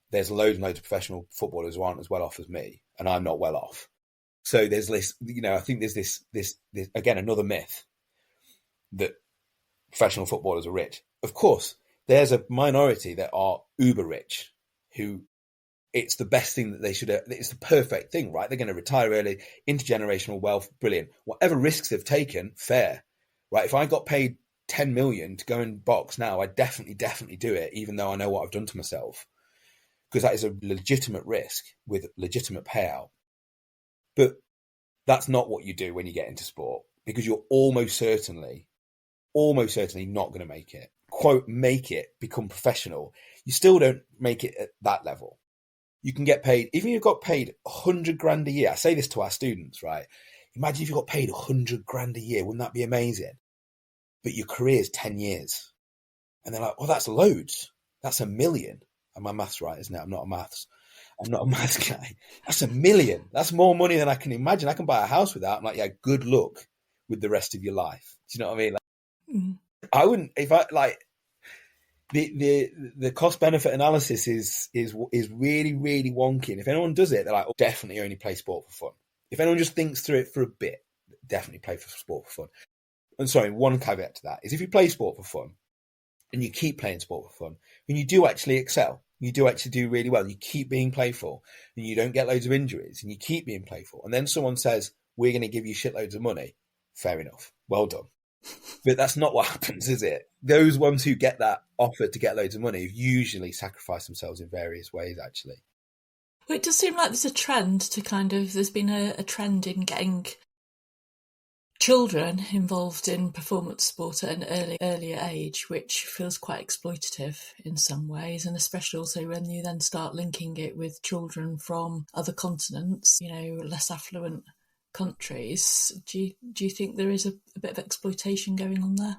there's loads and loads of professional footballers who aren't as well off as me, and I'm not well off. So there's this, I think there's this again, another myth that professional footballers are rich. Of course, there's a minority that are uber rich who it's the best thing that they should, it's the perfect thing, right? They're going to retire early, intergenerational wealth, brilliant. Whatever risks they've taken, fair, right? If I got paid 10 million to go and box now, I'd definitely do it, even though I know what I've done to myself, because that is a legitimate risk with legitimate payout. But that's not what you do when you get into sport, because you're almost certainly not going to make it. Quote, make it, become professional. You still don't make it at that level. You can get paid, even if you've got paid 100 grand a year. I say this to our students, right? Imagine if you got paid 100 grand a year. Wouldn't that be amazing? But your career is 10 years. And they're like, oh, that's loads. That's $1 million. And my maths right, isn't it? I'm not a maths guy. That's $1 million. That's more money than I can imagine. I can buy a house with that. I'm like, yeah, good luck with the rest of your life. Do you know what I mean? I wouldn't, if I like the cost benefit analysis is really, really wonky. And if anyone does it, they're like, oh, definitely only play sport for fun. If anyone just thinks through it for a bit, definitely play for sport for fun. And sorry, one caveat to that is if you play sport for fun and you keep playing sport for fun, and you do actually excel, you do actually do really well, you keep being playful, and you don't get loads of injuries, and you keep being playful, and then someone says, we're going to give you shitloads of money, fair enough, well done. But that's not what happens, is it? Those ones who get that offer to get loads of money usually sacrifice themselves in various ways, actually. Well, it does seem like there's a trend to there's been a trend in getting children involved in performance sport at an earlier age, which feels quite exploitative in some ways, and especially also when you then start linking it with children from other continents, less affluent countries. Do you think there is a bit of exploitation going on there?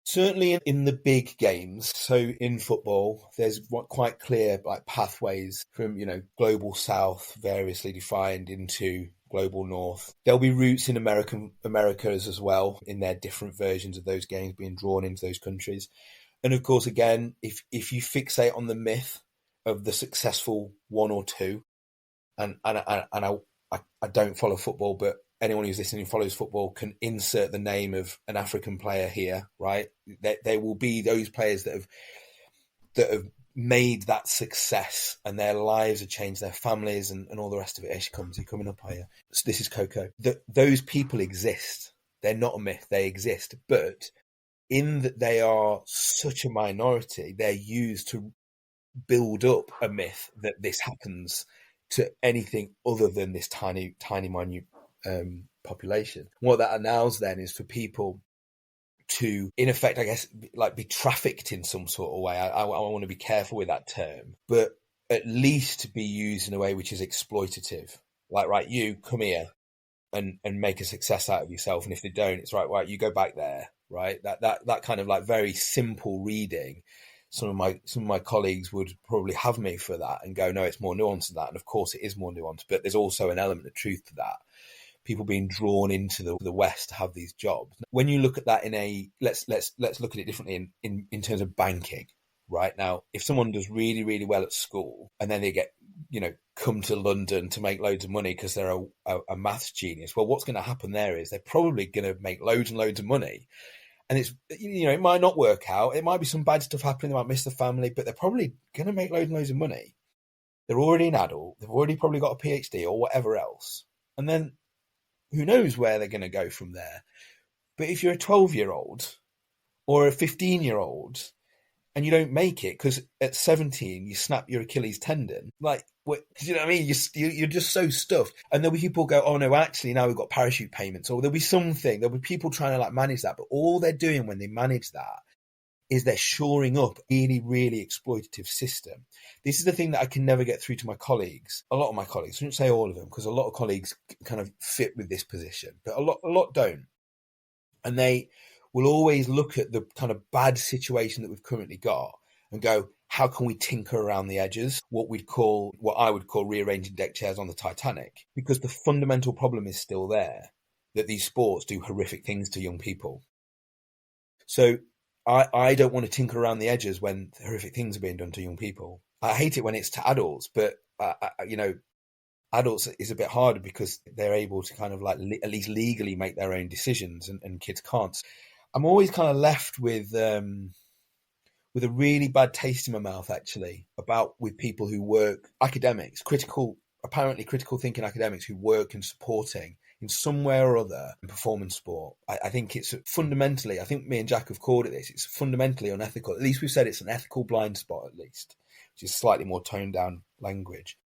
Certainly in the big games. So in football, there's quite clear pathways from, global south, variously defined, into global north. There'll be routes in Americas as well, in their different versions of those games being drawn into those countries. And of course, again, if you fixate on the myth of the successful one or two, and I don't follow football, but anyone who's listening who follows football can insert the name of an African player here, right? There will be those players that have made that success, and their lives have changed, their families and all the rest of it. Here she comes, you're coming up here. So this is Coco. Those people exist. They're not a myth, they exist. But in that they are such a minority, they're used to build up a myth that this happens to anything other than this tiny, minute population. What that allows then is for people to, in effect, I guess, be trafficked in some sort of way. I want to be careful with that term, but at least be used in a way which is exploitative. Like, right, you come here and make a success out of yourself, and if they don't, it's right, you go back there, right? That kind of very simple reading. Some of my colleagues would probably have me for that and go, no, it's more nuanced than that. And of course it is more nuanced, but there's also an element of truth to that. People being drawn into the West to have these jobs. When you look at that let's look at it differently in terms of banking, right? Now, if someone does really, really well at school and then they get, come to London to make loads of money because they're a maths genius, well, what's going to happen there is they're probably going to make loads and loads of money. And it's, it might not work out. It might be some bad stuff happening. They might miss the family, but they're probably going to make loads and loads of money. They're already an adult. They've already probably got a PhD or whatever else. And then who knows where they're going to go from there. But if you're a 12-year-old or a 15-year-old and you don't make it because at 17 you snap your Achilles tendon, like, what, you know what I mean? You're just so stuffed. And there'll be people go, oh no, actually now we've got parachute payments, or there'll be something. There'll be people trying to manage that. But all they're doing when they manage that is they're shoring up a really, really exploitative system. This is the thing that I can never get through to my colleagues. A lot of my colleagues, I shouldn't say all of them, because a lot of colleagues kind of fit with this position, but a lot don't. And they will always look at the kind of bad situation that we've currently got and go, how can we tinker around the edges? What I would call rearranging deck chairs on the Titanic, because the fundamental problem is still there, that these sports do horrific things to young people. So I don't want to tinker around the edges when horrific things are being done to young people. I hate it when it's to adults, but adults is a bit harder because they're able to kind of at least legally make their own decisions, and kids can't. I'm always kind of left with a really bad taste in my mouth, actually, with people who work, academics, apparently critical thinking academics who work in supporting in some way or other in performance sport. I think it's fundamentally, I think me and Jack have called it this, it's fundamentally unethical. At least we've said it's an ethical blind spot, at least, which is slightly more toned down language.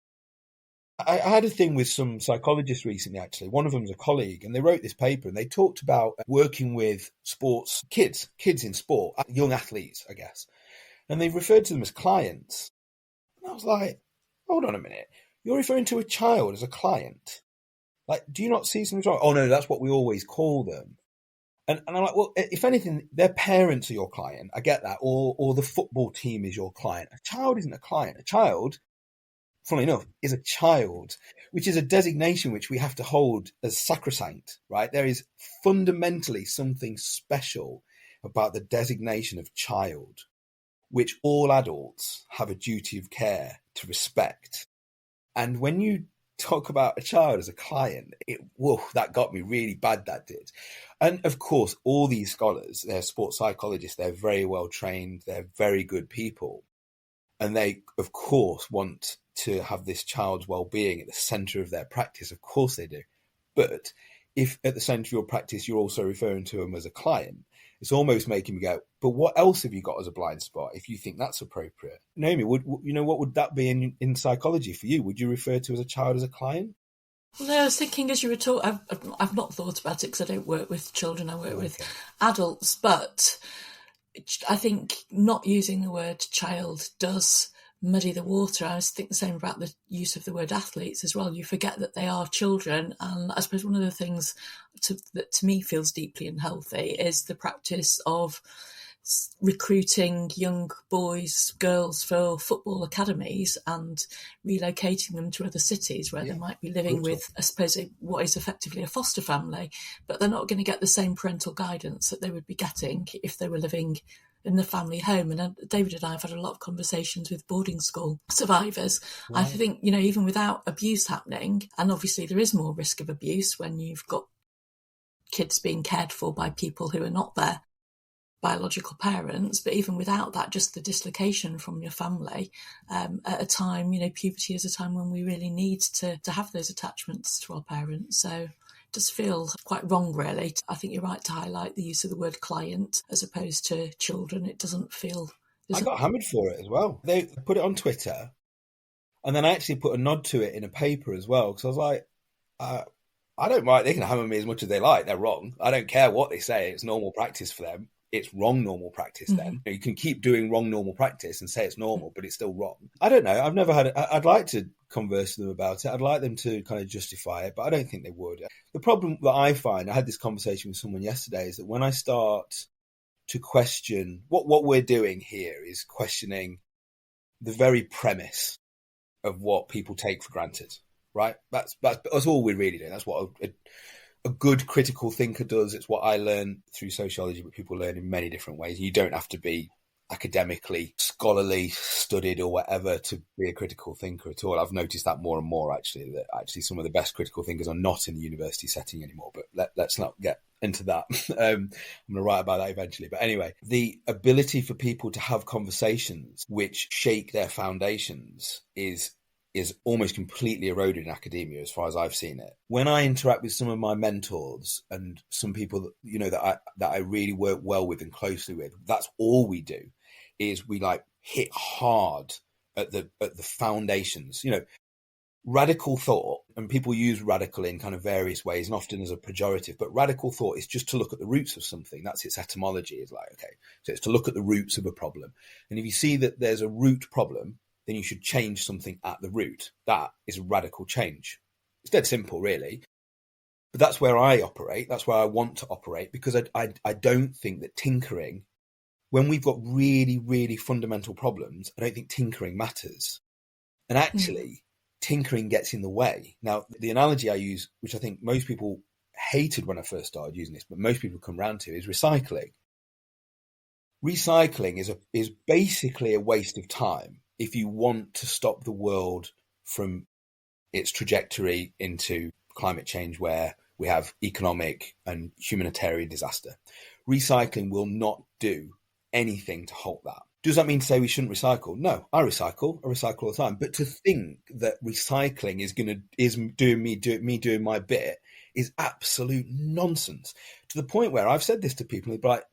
I had a thing with some psychologists recently, actually. One of them was a colleague, and they wrote this paper, and they talked about working with sports, kids in sport, young athletes, I guess. And they referred to them as clients. And I was like, hold on a minute. You're referring to a child as a client? Like, do you not see something wrong? Oh, no, that's what we always call them. And I'm like, well, if anything, their parents are your client. I get that. Or the football team is your client. A child isn't a client. A child, funnily enough, is a child, which is a designation which we have to hold as sacrosanct, right? There is fundamentally something special about the designation of child, which all adults have a duty of care to respect. And when you talk about a child as a client, that got me really bad, that did. And of course, all these scholars, they're sports psychologists, they're very well trained, they're very good people. And they, of course, want to have this child's well-being at the centre of their practice. Of course they do. But if at the centre of your practice, you're also referring to them as a client, it's almost making me go, but what else have you got as a blind spot if you think that's appropriate? Naomi, what would that be in psychology for you? Would you refer to as a child as a client? Well, I was thinking as you were talking, I've not thought about it because I don't work with children, I work with adults, but I think not using the word child does muddy the water. I think the same about the use of the word athletes as well. You forget that they are children, and I suppose one of the things that to me feels deeply unhealthy is the practice of recruiting young boys, girls for football academies and relocating them to other cities where they might be living with, I suppose, what is effectively a foster family, but they're not going to get the same parental guidance that they would be getting if they were living in the family home. And David and I have had a lot of conversations with boarding school survivors. Right. I think, even without abuse happening, and obviously there is more risk of abuse when you've got kids being cared for by people who are not their biological parents, but even without that, just the dislocation from your family at a time, puberty is a time when we really need to have those attachments to our parents. So it does feel quite wrong, really. I think you're right to highlight the use of the word client as opposed to children. It doesn't feel... I got hammered for it as well. They put it on Twitter, and then I actually put a nod to it in a paper as well, because I was like, I don't mind. They can hammer me as much as they like. They're wrong. I don't care what they say. It's normal practice for them. It's wrong normal practice then. You can keep doing wrong normal practice and say it's normal, but it's still wrong. I don't know. I've never had it. I'd like to converse with them about it. I'd like them to kind of justify it, but I don't think they would. The problem that I find, I had this conversation with someone yesterday, is that when I start to question what we're doing here is questioning the very premise of what people take for granted, right? That's all we're really doing. That's what a good critical thinker does. It's what I learned through sociology, but people learn in many different ways. You don't have to be academically, scholarly studied or whatever to be a critical thinker at all. I've noticed that more and more, actually, that actually some of the best critical thinkers are not in the university setting anymore. But let's not get into that. I'm going to write about that eventually. But anyway, the ability for people to have conversations which shake their foundations is almost completely eroded in academia as far as I've seen it. When I interact with some of my mentors and some people that, you know, that I really work well with and closely with, that's all we do, is we like hit hard at the foundations. You know, radical thought, and people use radical in kind of various ways and often as a pejorative, but radical thought is just to look at the roots of something. That's its etymology. It's like, okay, so it's to look at the roots of a problem. And if you see that there's a root problem, then you should change something at the root. That is a radical change. It's dead simple, really. But that's where I operate. That's where I want to operate, because I don't think that tinkering, when we've got really, really fundamental problems, I don't think tinkering matters. And actually, tinkering gets in the way. Now, the analogy I use, which I think most people hated when I first started using this, but most people come round to, is recycling. Recycling is basically a waste of time if you want to stop the world from its trajectory into climate change, where we have economic and humanitarian disaster. Recycling will not do anything to halt that. Does that mean to say we shouldn't recycle? No, I recycle all the time. But to think that recycling is doing me my bit is absolute nonsense. To the point where I've said this to people, and they're like,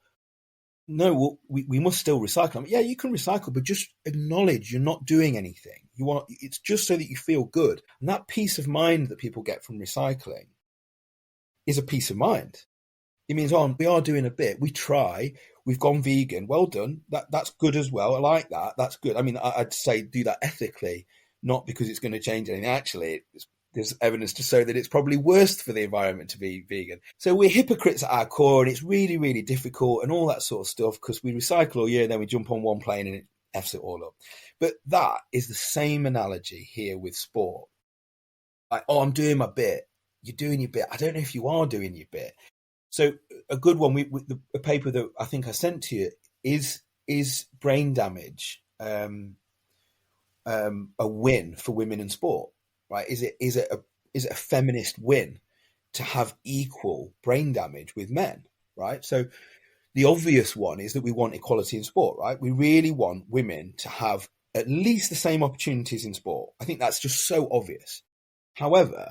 no, well, we must still recycle. I mean, yeah, you can recycle, but just acknowledge you're not doing anything. It's just so that you feel good. And that peace of mind that people get from recycling is a peace of mind. It means, we are doing a bit. We try. We've gone vegan. Well done. That's good as well. I like that. That's good. I mean, I'd say do that ethically, not because it's going to change anything. Actually, there's evidence to show that it's probably worse for the environment to be vegan. So we're hypocrites at our core, and it's really, really difficult and all that sort of stuff, because we recycle all year and then we jump on one plane and it F's it all up. But that is the same analogy here with sport. Like, I'm doing my bit. You're doing your bit. I don't know if you are doing your bit. So a good one, a paper that I think I sent to you is brain damage a win for women in sport, right? Is it a feminist win to have equal brain damage with men, right? So the obvious one is that we want equality in sport, right? We really want women to have at least the same opportunities in sport. I think that's just so obvious. However,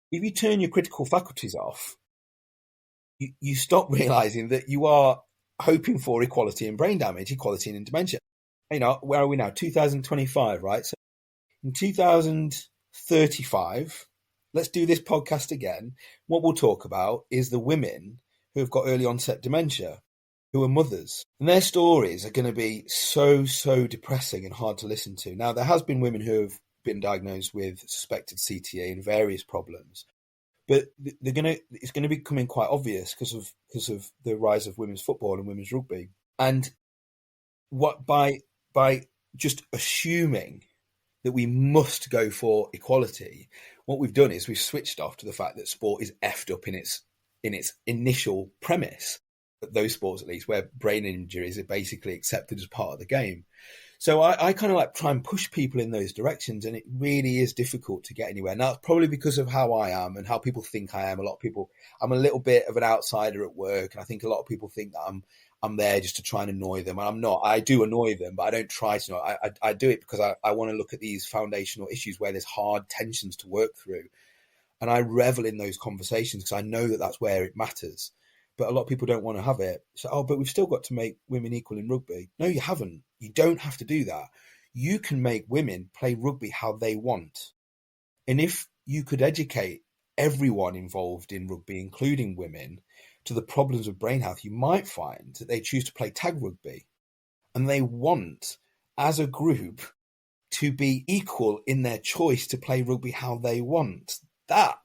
if you turn your critical faculties off, you stop realizing that you are hoping for equality in brain damage, equality in dementia. You know, where are we now? 2025, right? So in 2035, let's do this podcast again. What we'll talk about is the women who have got early onset dementia, who are mothers. And their stories are going to be so, so depressing and hard to listen to. Now, there has been women who have been diagnosed with suspected CTA and various problems. But it's going to be becoming quite obvious because of the rise of women's football and women's rugby. And what by just assuming that we must go for equality, what we've done is we've switched off to the fact that sport is effed up in its initial premise. Those sports, at least, where brain injuries are basically accepted as part of the game. So I kind of like try and push people in those directions, and it really is difficult to get anywhere. Now, it's probably because of how I am and how people think I am. A lot of people, I'm a little bit of an outsider at work, and I think a lot of people think that I'm there just to try and annoy them, and I'm not. I do annoy them, but I don't try to annoy. I do it because I want to look at these foundational issues where there's hard tensions to work through, and I revel in those conversations because I know that that's where it matters. But a lot of people don't want to have it. So, but we've still got to make women equal in rugby. No, you haven't. You don't have to do that. You can make women play rugby how they want. And if you could educate everyone involved in rugby, including women, to the problems of brain health, you might find that they choose to play tag rugby. And they want, as a group, to be equal in their choice to play rugby how they want. That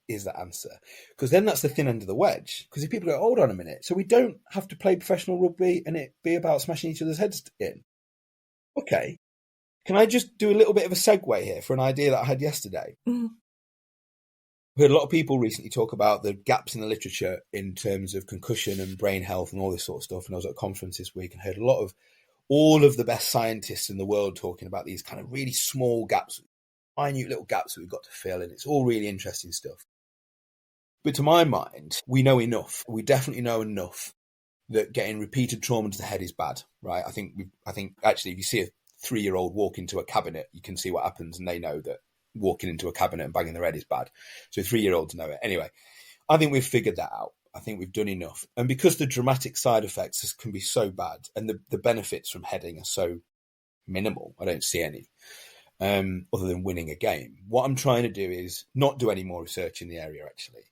is the answer, because then that's the thin end of the wedge. Because if people go, hold on a minute, so we don't have to play professional rugby and it be about smashing each other's heads in. Okay, can I just do a little bit of a segue here for an idea that I had yesterday? I heard a lot of people recently talk about the gaps in the literature in terms of concussion and brain health and all this sort of stuff. And I was at a conference this week and heard a lot of all of the best scientists in the world talking about these kind of really small gaps, minute little gaps that we've got to fill, and it's all really interesting stuff. But to my mind, we know enough. We definitely know enough that getting repeated trauma to the head is bad, right? I think actually, if you see a 3-year-old walk into a cabinet, you can see what happens, and they know that walking into a cabinet and banging their head is bad. So 3-year-olds know it. Anyway, I think we've figured that out. I think we've done enough. And because the dramatic side effects can be so bad and the benefits from heading are so minimal, I don't see any, other than winning a game. What I'm trying to do is not do any more research in the area, actually,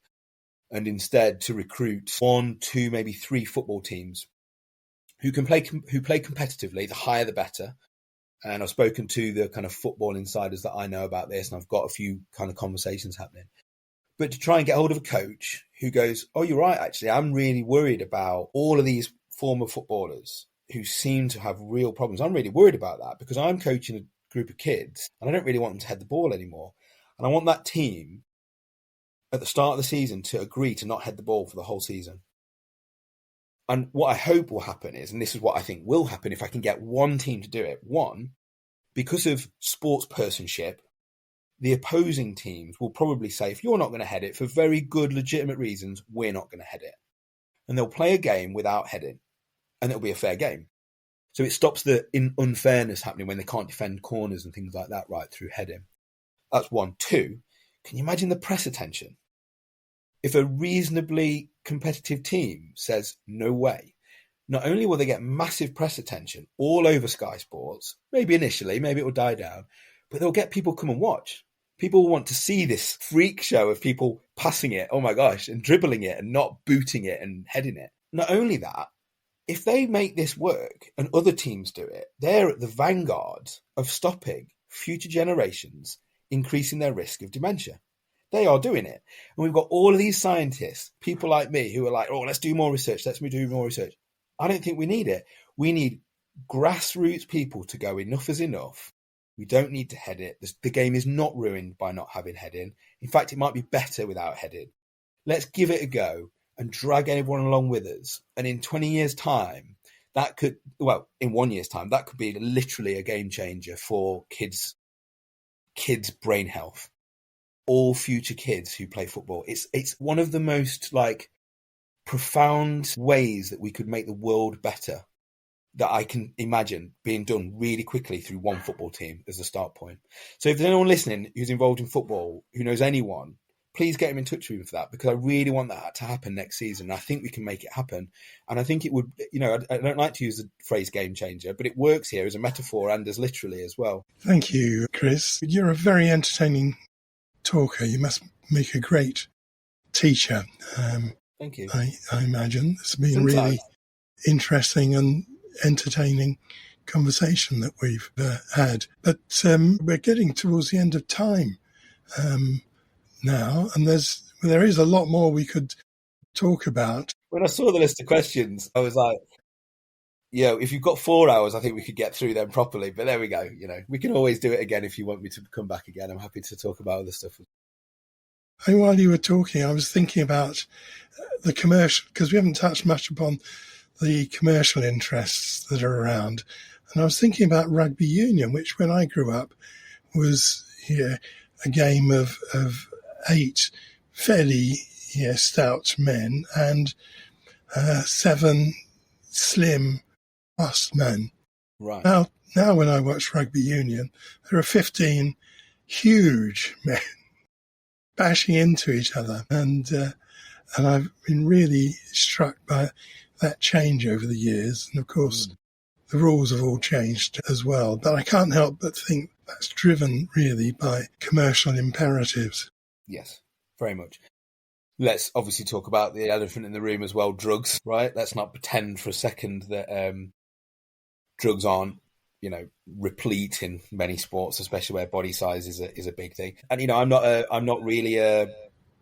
and instead to recruit 1, 2, maybe 3 football teams who play competitively. The higher, the better. And I've spoken to the kind of football insiders that I know about this, and I've got a few kind of conversations happening. But to try and get hold of a coach who goes, oh, you're right, actually, I'm really worried about all of these former footballers who seem to have real problems. I'm really worried about that because I'm coaching a group of kids and I don't really want them to head the ball anymore. And I want that team at the start of the season to agree to not head the ball for the whole season. And what I hope will happen is, and this is what I think will happen if I can get one team to do it, one, because of sports personship, the opposing teams will probably say, if you're not going to head it for very good, legitimate reasons, we're not going to head it. And they'll play a game without heading, and it'll be a fair game. So it stops the unfairness happening when they can't defend corners and things like that right through heading. That's 1. 2, can you imagine the press attention? If a reasonably competitive team says, no way, not only will they get massive press attention all over Sky Sports, maybe initially, maybe it will die down, but they'll get people come and watch. People want to see this freak show of people passing it, oh my gosh, and dribbling it and not booting it and heading it. Not only that, if they make this work and other teams do it, they're at the vanguard of stopping future generations increasing their risk of dementia. They are doing it. And we've got all of these scientists, people like me, who are like, oh, let's do more research. Let's do more research. I don't think we need it. We need grassroots people to go, enough is enough. We don't need to head it. The game is not ruined by not having heading. In fact, it might be better without heading. Let's give it a go and drag everyone along with us. And in 20 years' time, in 1 year's time, that could be literally a game changer for kids' brain health. All future kids who play football. It's one of the most profound ways that we could make the world better that I can imagine being done really quickly through one football team as a start point. So if there's anyone listening who's involved in football, who knows anyone, please get him in touch with me for that, because I really want that to happen next season. I think we can make it happen. And I think it would, I don't like to use the phrase game changer, but it works here as a metaphor and as literally as well. Thank you, Chris. You're a very entertaining talker. You must make a great teacher. Thank you. I imagine it's been a really interesting and entertaining conversation that we've had. But we're getting towards the end of time now, and there is a lot more we could talk about. When I saw the list of questions, I was like, if you've got 4 hours, I think we could get through them properly. But there we go. We can always do it again if you want me to come back again. I'm happy to talk about other stuff. And while you were talking, I was thinking about the commercial, because we haven't touched much upon the commercial interests that are around. And I was thinking about rugby union, which when I grew up was a game of 8 fairly stout men and 7 slim fast men. Right. Now when I watch rugby union, there are 15 huge men bashing into each other. And I've been really struck by that change over the years. And of course, the rules have all changed as well. But I can't help but think that's driven really by commercial imperatives. Yes, very much. Let's obviously talk about the elephant in the room as well, drugs, right? Let's not pretend for a second that drugs aren't, replete in many sports, especially where body size is a big thing. And, I'm not really a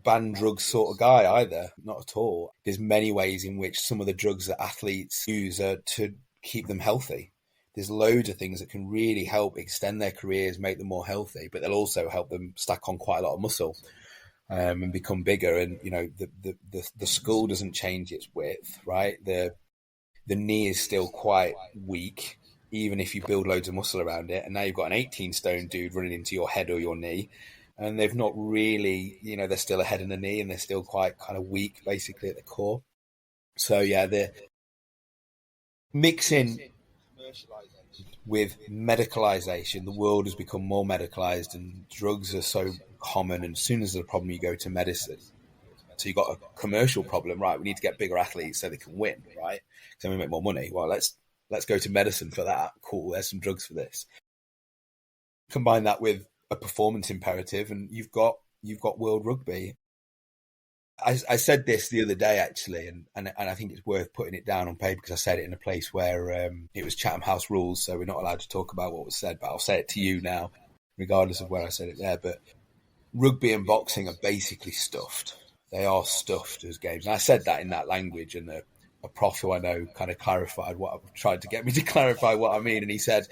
ban drugs sort of guy either, not at all. There's many ways in which some of the drugs that athletes use to keep them healthy. There's loads of things that can really help extend their careers, make them more healthy, but they'll also help them stack on quite a lot of muscle and become bigger. And, the skull doesn't change its width, right? The knee is still quite weak. even if you build loads of muscle around it. And now you've got an 18 stone dude running into your head or your knee, and they've not really, they're still a head and a knee, and they're still quite kind of weak basically at the core. So yeah, the mixing with medicalization, the world has become more medicalized, and drugs are so common, and as soon as there's a problem, you go to medicine. So you've got a commercial problem, right? We need to get bigger athletes so they can win, right? So we make more money. Well, let's go to medicine for that. Cool, there's some drugs for this. Combine that with a performance imperative, and you've got World Rugby. I said this the other day, actually, and I think it's worth putting it down on paper, because I said it in a place where it was Chatham House rules, so we're not allowed to talk about what was said, but I'll say it to you now, regardless of where I said it there. But rugby and boxing are basically stuffed. They are stuffed as games. And I said that in that language, and a prof who I know kind of clarified tried to get me to clarify what I mean. And he said,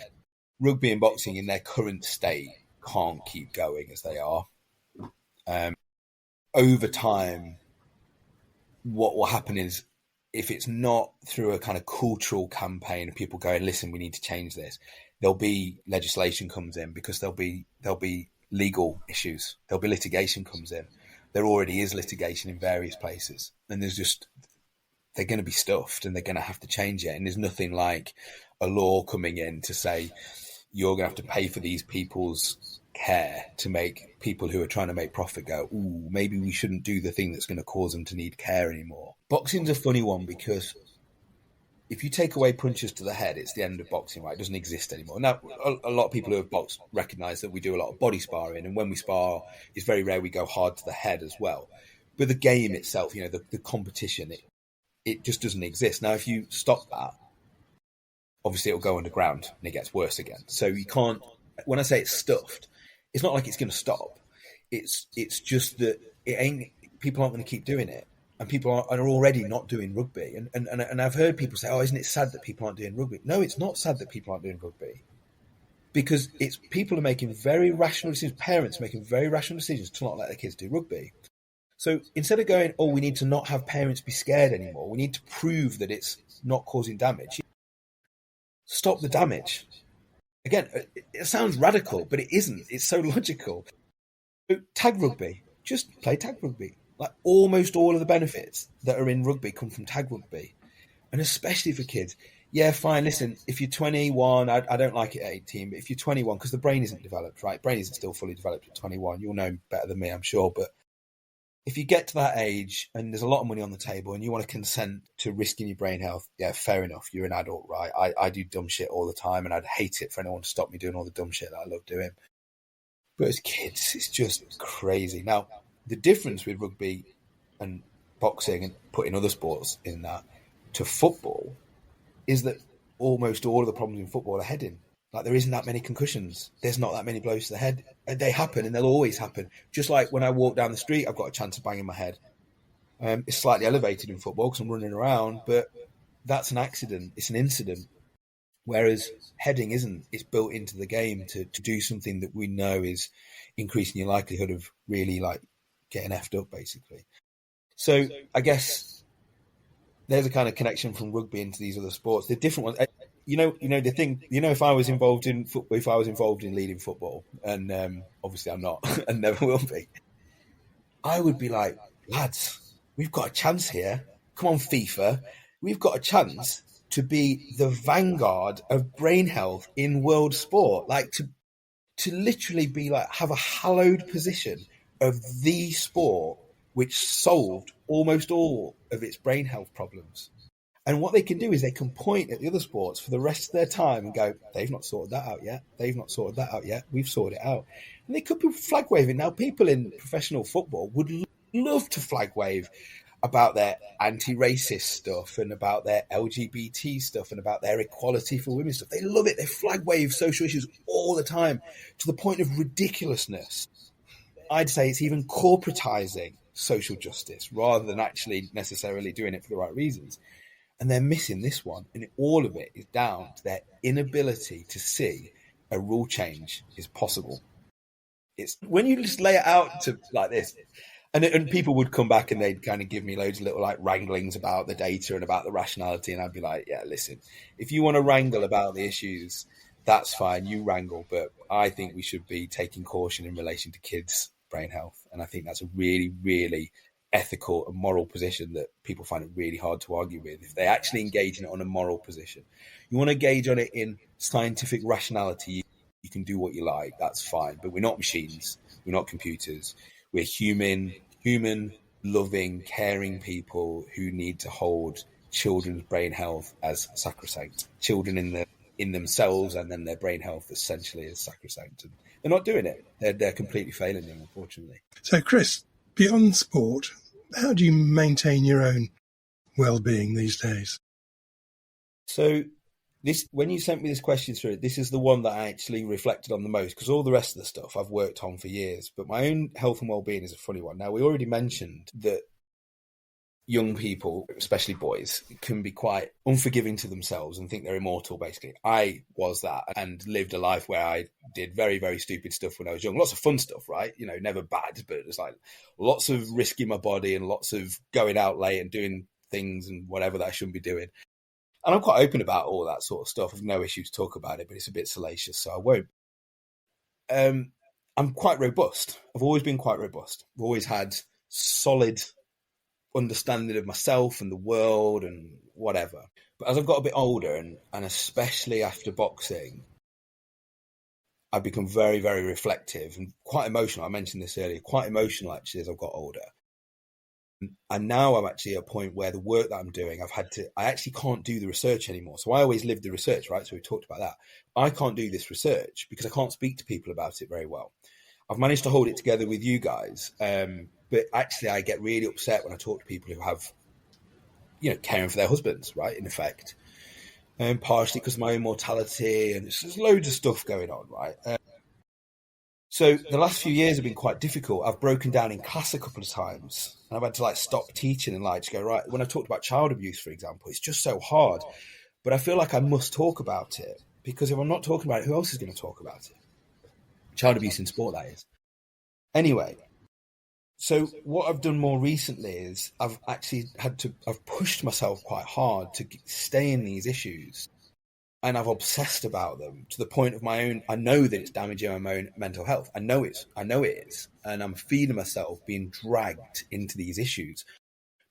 rugby and boxing in their current state can't keep going as they are. Over time, what will happen is, if it's not through a kind of cultural campaign of people going, listen, we need to change this, there'll be legislation comes in, because there'll be legal issues. There'll be litigation comes in. There already is litigation in various places, and they're going to be stuffed, and they're going to have to change it. And there's nothing like a law coming in to say you're going to have to pay for these people's care to make people who are trying to make profit go, ooh, maybe we shouldn't do the thing that's going to cause them to need care anymore. Boxing's a funny one, because if you take away punches to the head, it's the end of boxing, right? It doesn't exist anymore. Now, a lot of people who have boxed recognise that we do a lot of body sparring, and when we spar, it's very rare we go hard to the head as well. But the game itself, the competition, it just doesn't exist. Now, if you stop that, obviously it'll go underground and it gets worse again. So you can't, when I say it's stuffed, it's not like it's going to stop. It's just that people aren't going to keep doing it. And people are already not doing rugby. And I've heard people say, oh, isn't it sad that people aren't doing rugby? No, it's not sad that people aren't doing rugby. Because people are making very rational decisions, parents making very rational decisions to not let their kids do rugby. So instead of going, oh, we need to not have parents be scared anymore, we need to prove that it's not causing damage. Stop the damage. Again, it sounds radical, but it isn't. It's so logical. Tag rugby. Just play tag rugby. Like, almost all of the benefits that are in rugby come from tag rugby. And especially for kids. Yeah, fine, listen, if you're 21, I don't like it at 18, but if you're 21, because the brain isn't developed, right? Brain isn't still fully developed at 21. You'll know better than me, I'm sure. But if you get to that age and there's a lot of money on the table and you want to consent to risking your brain health, yeah, fair enough. You're an adult, right? I do dumb shit all the time, and I'd hate it for anyone to stop me doing all the dumb shit that I love doing. But as kids, it's just crazy. Now, the difference with rugby and boxing, and putting other sports in that, to football, is that almost all of the problems in football are heading. Like, there isn't that many concussions. There's not that many blows to the head. And they happen, and they'll always happen. Just like when I walk down the street, I've got a chance of banging my head. It's slightly elevated in football because I'm running around, but that's an accident. It's an incident. Whereas heading isn't. It's built into the game to do something that we know is increasing your likelihood of really, like, getting effed up, basically. So I guess there's a kind of connection from rugby into these other sports. They're different ones. The thing, if I was involved in football, if I was involved in leading football, and obviously I'm not and never will be, I would be like, lads, we've got a chance here. Come on, FIFA. We've got a chance to be the vanguard of brain health in world sport. Like, to literally be like, have a hallowed position of the sport which solved almost all of its brain health problems. And what they can do is they can point at the other sports for the rest of their time and go, they've not sorted that out yet. They've not sorted that out yet. We've sorted it out. And they could be flag waving. Now, people in professional football would love to flag wave about their anti-racist stuff and about their LGBT stuff and about their equality for women stuff. They love it. They flag wave social issues all the time, to the point of ridiculousness. I'd say it's even corporatizing social justice rather than actually necessarily doing it for the right reasons. And they're missing this one. And all of it is down to their inability to see a rule change is possible. It's when you just lay it out to like this, And people would come back and they'd kind of give me loads of little like wranglings about the data and about the rationality. And I'd be like, yeah, listen, if you want to wrangle about the issues, that's fine. You wrangle. But I think we should be taking caution in relation to kids' brain health. And I think that's a really, really ethical and moral position that people find it really hard to argue with. If they actually engage in it on a moral position, you want to gauge on it in scientific rationality. You can do what you like. That's fine. But we're not machines. We're not computers. We're human, loving, caring people who need to hold children's brain health as sacrosanct. Children in themselves and then their brain health essentially as sacrosanct. And they're not doing it. They're completely failing them, unfortunately. So, Chris, beyond sport, how do you maintain your own well-being these days? So when you sent me this question through, this is the one that I actually reflected on the most, because all the rest of the stuff I've worked on for years. But my own health and well-being is a funny one. Now, we already mentioned that young people, especially boys, can be quite unforgiving to themselves and think they're immortal, basically. I was that and lived a life where I did very, very stupid stuff when I was young. Lots of fun stuff, right? You know, never bad, but it's like lots of risking my body and lots of going out late and doing things and whatever that I shouldn't be doing. And I'm quite open about all that sort of stuff. I've no issue to talk about it, but it's a bit salacious, so I won't. I'm quite robust. I've always been quite robust. I've always had solid understanding of myself and the world and whatever. But as I've got a bit older, and especially after boxing, I've become very, very reflective and quite emotional. I mentioned this earlier, quite emotional actually as I've got older. And now I'm actually at a point where the work that I'm doing, I actually can't do the research anymore. So I always lived the research, right? So we talked about that. I can't do this research because I can't speak to people about it very well. I've managed to hold it together with you guys. But actually I get really upset when I talk to people who have, caring for their husbands, right? In effect, partially because of my own mortality and there's loads of stuff going on, right? So the last few years have been quite difficult. I've broken down in class a couple of times and I've had to stop teaching and just go, right, when I talked about child abuse, for example, it's just so hard. But I feel like I must talk about it because if I'm not talking about it, who else is going to talk about it? Child abuse in sport, that is. Anyway, so what I've done more recently is I've pushed myself quite hard to stay in these issues. And I've obsessed about them to the point of I know that it's damaging my own mental health. I know it is. And I'm feeling myself being dragged into these issues.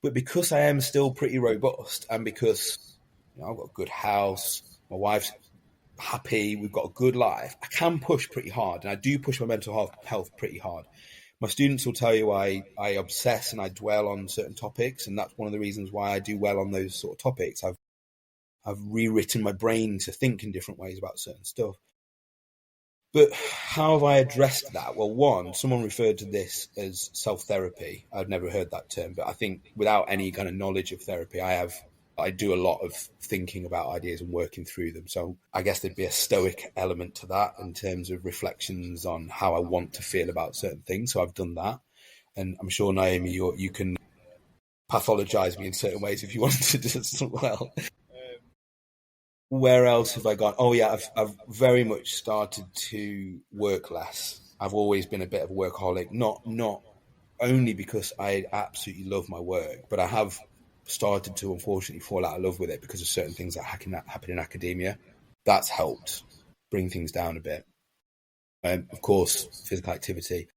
But because I am still pretty robust and because I've got a good house, my wife's happy, we've got a good life, I can push pretty hard. And I do push my mental health pretty hard. My students will tell you I obsess and I dwell on certain topics. And that's one of the reasons why I do well on those sort of topics. I've rewritten my brain to think in different ways about certain stuff. But how have I addressed that? Well, one, someone referred to this as self-therapy. I've never heard that term, but I think without any kind of knowledge of therapy, I do a lot of thinking about ideas and working through them. So I guess there'd be a stoic element to that in terms of reflections on how I want to feel about certain things. So I've done that. And I'm sure, Naomi, you can pathologize me in certain ways if you wanted to do as well. Where else have I gone? Oh yeah, I've very much started to work less. I've always been a bit of a workaholic, not only because I absolutely love my work, but I have started to unfortunately fall out of love with it because of certain things that happen in academia. That's helped bring things down a bit. Of course, physical activity.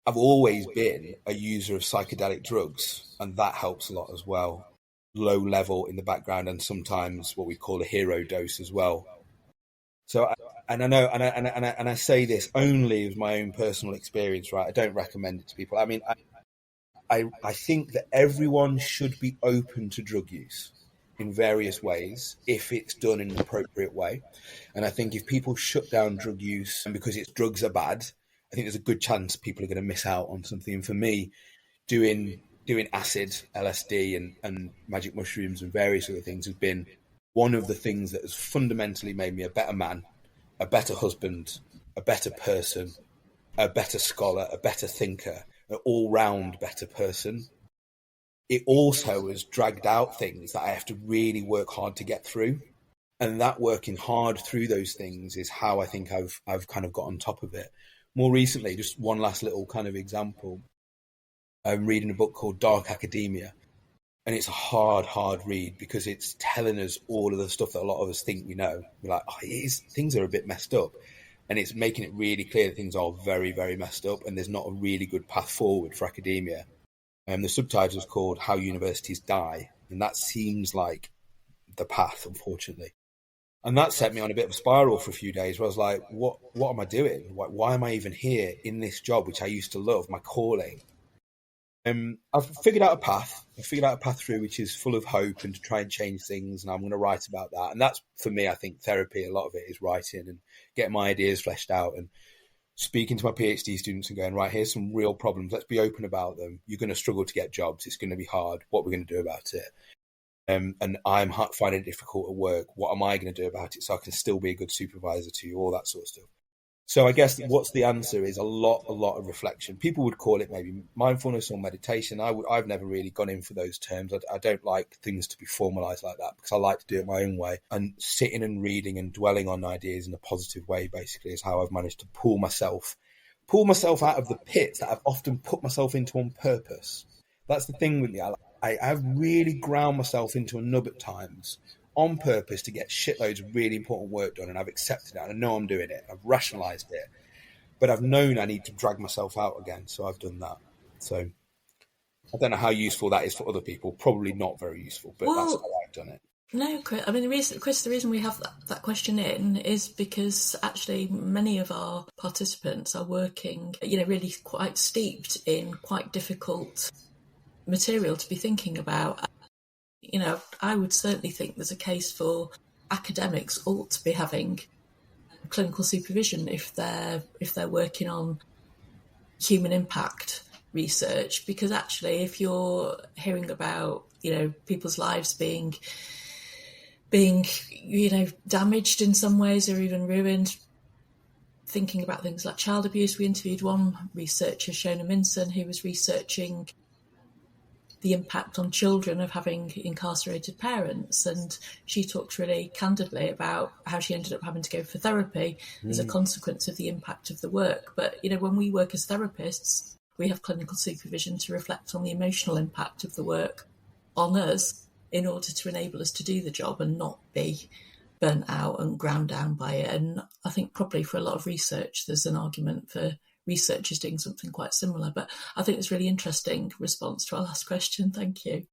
I've always been a user of psychedelic drugs, and that helps a lot as well. Low level in the background and sometimes what we call a hero dose as well. So, and I know, and I say this only as my own personal experience, right? I don't recommend it to people. I mean, I think that everyone should be open to drug use in various ways if it's done in an appropriate way. And I think if people shut down drug use and because drugs are bad, I think there's a good chance people are going to miss out on something. And for me, doing acid, LSD and magic mushrooms and various other things has been one of the things that has fundamentally made me a better man, a better husband, a better person, a better scholar, a better thinker, an all-round better person. It also has dragged out things that I have to really work hard to get through. And that working hard through those things is how I think I've kind of got on top of it. More recently, just one last little kind of example. I'm reading a book called Dark Academia. And it's a hard read because it's telling us all of the stuff that a lot of us think we know. We're like, things are a bit messed up. And it's making it really clear that things are very, very messed up and there's not a really good path forward for academia. And the subtitle is called How Universities Die. And that seems like the path, unfortunately. And that set me on a bit of a spiral for a few days where I was like, what am I doing? Why am I even here in this job, which I used to love, my calling? I've figured out a path. I've figured out a path through which is full of hope and to try and change things. And I'm going to write about that. And that's, for me, I think therapy, a lot of it is writing and getting my ideas fleshed out and speaking to my PhD students and going, right, here's some real problems. Let's be open about them. You're going to struggle to get jobs. It's going to be hard. What we're going to do about it. And I'm finding it difficult at work. What am I going to do about it so I can still be a good supervisor to you? All that sort of stuff. So I guess what's the answer is a lot of reflection. People would call it maybe mindfulness or meditation. I've never really gone in for those terms. I don't like things to be formalized like that because I like to do it my own way. And sitting and reading and dwelling on ideas in a positive way, basically, is how I've managed to pull myself out of the pits that I've often put myself into on purpose. That's the thing with me. I've really ground myself into a nub at times on purpose to get shitloads of really important work done, and I've accepted it, and I know I'm doing it. I've rationalised it, but I've known I need to drag myself out again, so I've done that. So I don't know how useful that is for other people. Probably not very useful, but that's how I've done it. No, I mean, the reason we have that question in is because actually many of our participants are working, really quite steeped in quite difficult material to be thinking about. I would certainly think there's a case for academics ought to be having clinical supervision if they're working on human impact research, because actually if you're hearing about people's lives being damaged in some ways or even ruined, thinking about things like child abuse. We interviewed one researcher, Shona Minson, who was researching the impact on children of having incarcerated parents, and she talks really candidly about how she ended up having to go for therapy as a consequence of the impact of the work. But when we work as therapists, we have clinical supervision to reflect on the emotional impact of the work on us in order to enable us to do the job and not be burnt out and ground down by it. And I think probably for a lot of research there's an argument for researchers doing something quite similar. But I think it's a really interesting response to our last question. Thank you.